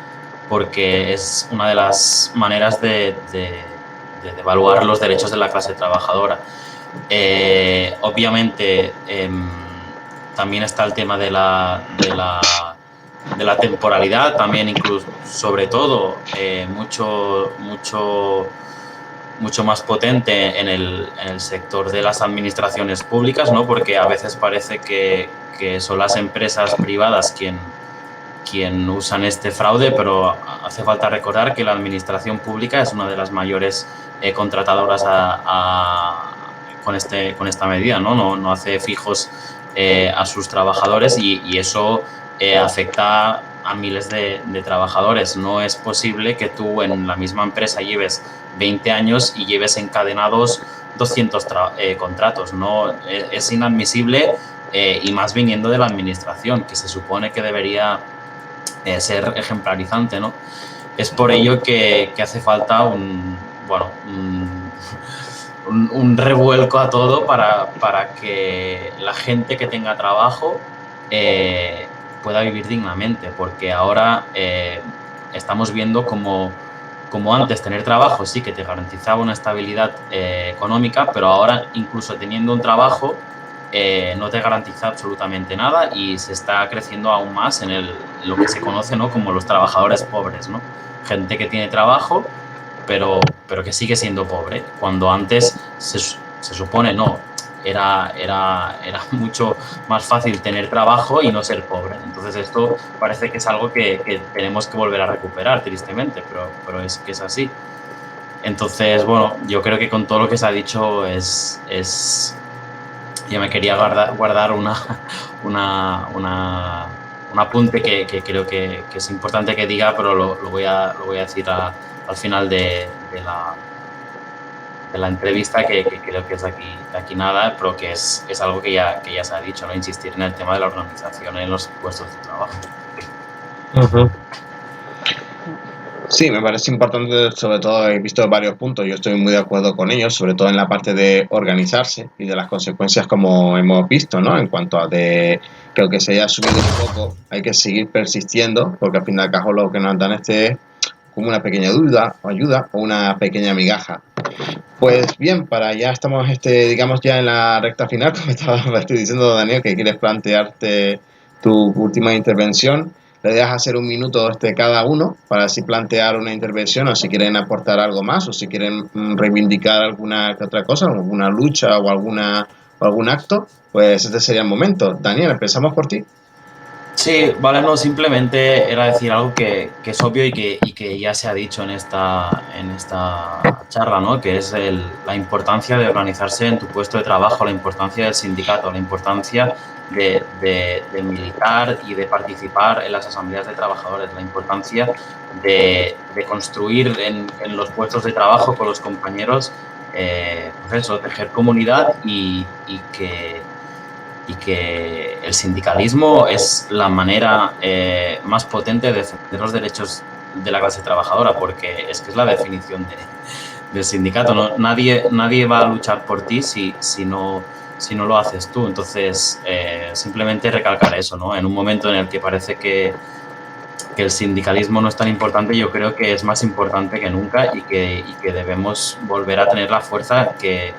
porque es una de las maneras de evaluar los derechos de la clase trabajadora. Obviamente también está el tema de la temporalidad, también incluso, sobre todo, mucho más potente en el sector de las administraciones públicas, ¿no? Porque a veces parece que son las empresas privadas quien usan este fraude, pero hace falta recordar que la administración pública es una de las mayores contratadoras con esta medida, ¿no? No hace fijos a sus trabajadores y eso afecta a miles de trabajadores. No es posible que tú en la misma empresa lleves 20 años y lleves encadenados 200 contratos. No, es inadmisible, y más viniendo de la administración, que se supone que debería ser ejemplarizante, ¿no? Es por ello que hace falta un revuelco a todo para que la gente que tenga trabajo pueda vivir dignamente, porque ahora estamos viendo como antes tener trabajo sí que te garantizaba una estabilidad económica, pero ahora incluso teniendo un trabajo no te garantiza absolutamente nada, y se está creciendo aún más en lo que se conoce, ¿no?, como los trabajadores pobres, ¿no? Gente que tiene trabajo pero que sigue siendo pobre, cuando antes se supone no. Era mucho más fácil tener trabajo y no ser pobre. Entonces esto parece que es algo que tenemos que volver a recuperar, tristemente, pero es que es así. Entonces, bueno, yo creo que con todo lo que se ha dicho ya me quería guardar un apunte que creo que es importante que diga, pero lo voy a decir al final de la entrevista, que creo que es de aquí nada, pero que es algo que ya se ha dicho, ¿no? Insistir en el tema de la organización en los puestos de trabajo. Sí, me parece importante, sobre todo he visto varios puntos, yo estoy muy de acuerdo con ellos, sobre todo en la parte de organizarse y de las consecuencias como hemos visto, ¿no? En cuanto a de que aunque se haya subido un poco, hay que seguir persistiendo, porque al fin y al cabo lo que nos dan es como una pequeña duda o ayuda o una pequeña migaja. Pues bien, para ya estamos, digamos, ya en la recta final, como estoy diciendo, Daniel, que quieres plantearte tu última intervención. Le dejas hacer un minuto cada uno para así plantear una intervención, o si quieren aportar algo más, o si quieren reivindicar alguna que otra cosa, alguna lucha o algún acto, pues este sería el momento. Daniel, empezamos por ti. Sí, vale, no, simplemente era decir algo que es obvio y que ya se ha dicho en esta charla, ¿no? Que es la importancia de organizarse en tu puesto de trabajo, la importancia del sindicato, la importancia de militar y de participar en las asambleas de trabajadores, la importancia de construir en los puestos de trabajo con los compañeros, pues eso, tejer comunidad y que el sindicalismo es la manera más potente de defender los derechos de la clase trabajadora, porque es que es la definición del sindicato. ¿No? Nadie va a luchar por ti si no lo haces tú. Entonces, simplemente recalcar eso, ¿no? En un momento en el que parece que el sindicalismo no es tan importante, yo creo que es más importante que nunca y que debemos volver a tener la fuerza que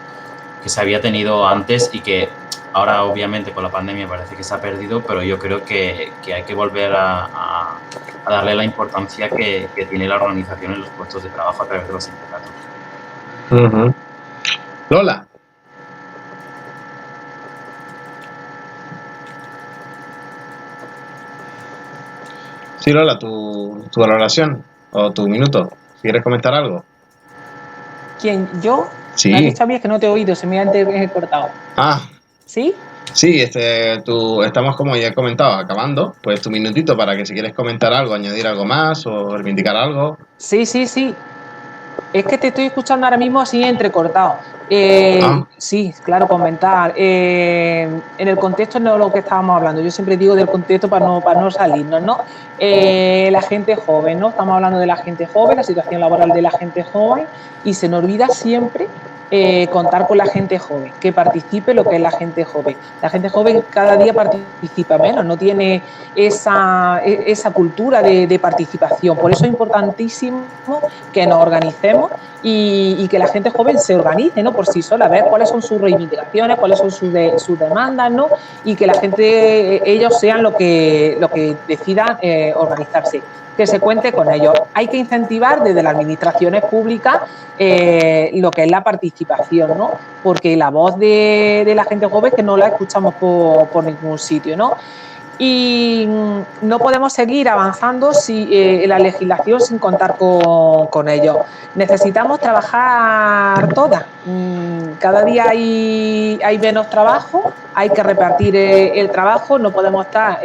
se había tenido antes y que ahora obviamente con la pandemia parece que se ha perdido, pero yo creo que hay que volver a darle la importancia que tiene la organización en los puestos de trabajo a través de los sindicatos. Lola. Sí, Lola, tu valoración o tu minuto. ¿Quieres comentar algo? ¿Quién? ¿Yo? Sí. Me has dicho a mí, es que no te he oído, se me ha cortado. Ah. ¿Sí? Sí, estamos, como ya he comentado, acabando. Pues tu minutito para que si quieres comentar algo, añadir algo más o reivindicar algo. Sí. Es que te estoy escuchando ahora mismo así entrecortado. Sí, claro, comentar. En el contexto no es lo que estábamos hablando. Yo siempre digo del contexto para no salirnos, ¿no? La gente joven, ¿no? Estamos hablando de la gente joven, la situación laboral de la gente joven, y se nos olvida siempre contar con la gente joven, que participe lo que es la gente joven. La gente joven cada día participa menos, no tiene esa cultura de participación. Por eso es importantísimo que nos organicemos y que la gente joven se organice, ¿no? Por sí sola, a ver cuáles son sus reivindicaciones, cuáles son sus demandas, ¿no? Y que la gente, ellos sean lo que decidan organizarse, que se cuente con ellos. Hay que incentivar desde las administraciones públicas lo que es la participación, ¿no? Porque la voz de la gente joven que no la escuchamos por ningún sitio, ¿no? Y no podemos seguir avanzando en la legislación sin contar con ello. Necesitamos trabajar todas. Cada día hay menos trabajo, hay que repartir el trabajo, no podemos estar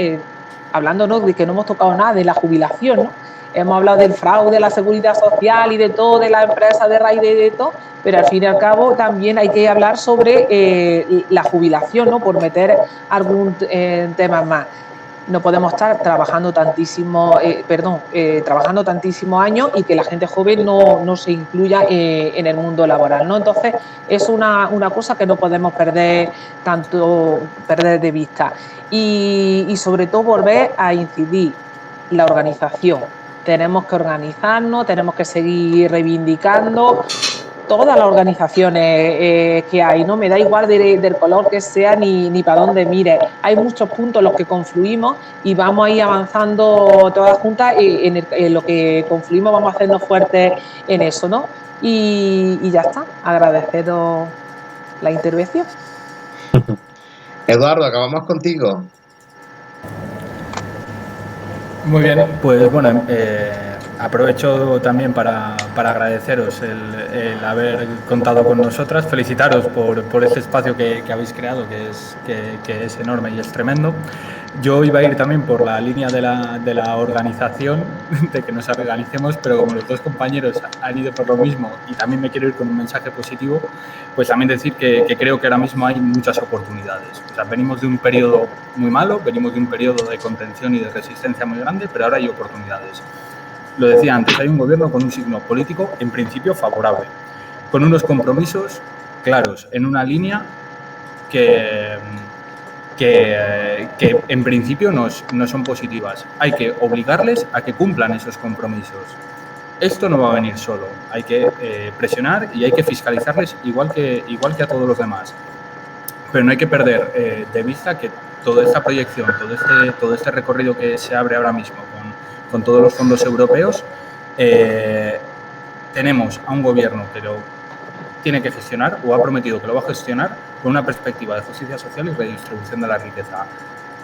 hablándonos de que no hemos tocado nada de la jubilación, ¿no? Hemos hablado del fraude, de la seguridad social y de todo, de la empresa de raíz de todo, pero al fin y al cabo también hay que hablar sobre la jubilación, ¿no? Por meter algún tema más. No podemos estar trabajando tantísimos años y que la gente joven no se incluya en el mundo laboral, ¿no? Entonces es una cosa que no podemos perder de vista y sobre todo volver a incidir la organización. Tenemos que organizarnos, tenemos que seguir reivindicando todas las organizaciones que hay, ¿no? Me da igual del color que sea ni para dónde mire. Hay muchos puntos en los que confluimos y vamos a ir avanzando todas juntas en lo que confluimos, vamos a hacernos fuertes en eso, ¿no? Y ya está, agradeceros la intervención. Eduardo, acabamos contigo. Muy bien, pues bueno, aprovecho también para para agradeceros el haber contado con nosotras, felicitaros por este espacio que habéis creado, que es enorme y es tremendo. Yo iba a ir también por la línea de la organización, de que nos organicemos, pero como los dos compañeros han ido por lo mismo y también me quiero ir con un mensaje positivo, pues también decir que creo que ahora mismo hay muchas oportunidades. O sea, venimos de un periodo muy malo, venimos de un periodo de contención y de resistencia muy grande, pero ahora hay oportunidades. Lo decía antes, hay un gobierno con un signo político en principio favorable, con unos compromisos claros, en una línea que en principio no son positivas. Hay que obligarles a que cumplan esos compromisos. Esto no va a venir solo, hay que presionar y hay que fiscalizarles igual que a todos los demás. Pero no hay que perder de vista que toda esta proyección, todo este recorrido que se abre ahora mismo con todos los fondos europeos, tenemos a un gobierno que lo tiene que gestionar o ha prometido que lo va a gestionar con una perspectiva de justicia social y redistribución de la riqueza.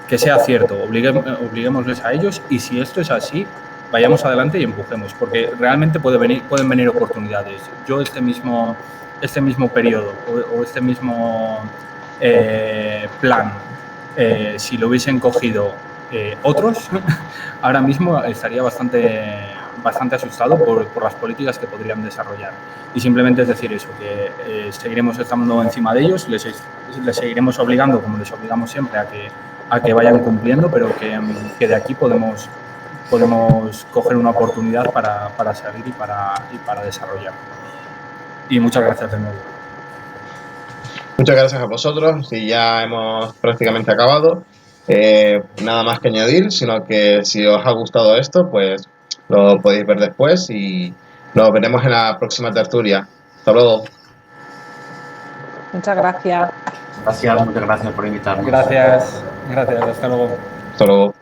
Que sea cierto, obliguémosles a ellos y si esto es así, vayamos adelante y empujemos, porque realmente pueden venir oportunidades. Yo este mismo periodo o este mismo plan, si lo hubiesen cogido otros, ahora mismo estaría bastante asustado por las políticas que podrían desarrollar. Y simplemente es decir eso, que seguiremos estando encima de ellos, les seguiremos obligando, como les obligamos siempre, a que vayan cumpliendo, pero que de aquí podemos coger una oportunidad para salir y para desarrollar. Y muchas gracias de nuevo. Muchas gracias a vosotros y ya hemos prácticamente acabado. Nada más que añadir, sino que si os ha gustado esto, pues lo podéis ver después y nos veremos en la próxima tertulia. Hasta luego. Muchas gracias. Muchas gracias por invitarnos. Gracias, hasta luego. Hasta luego.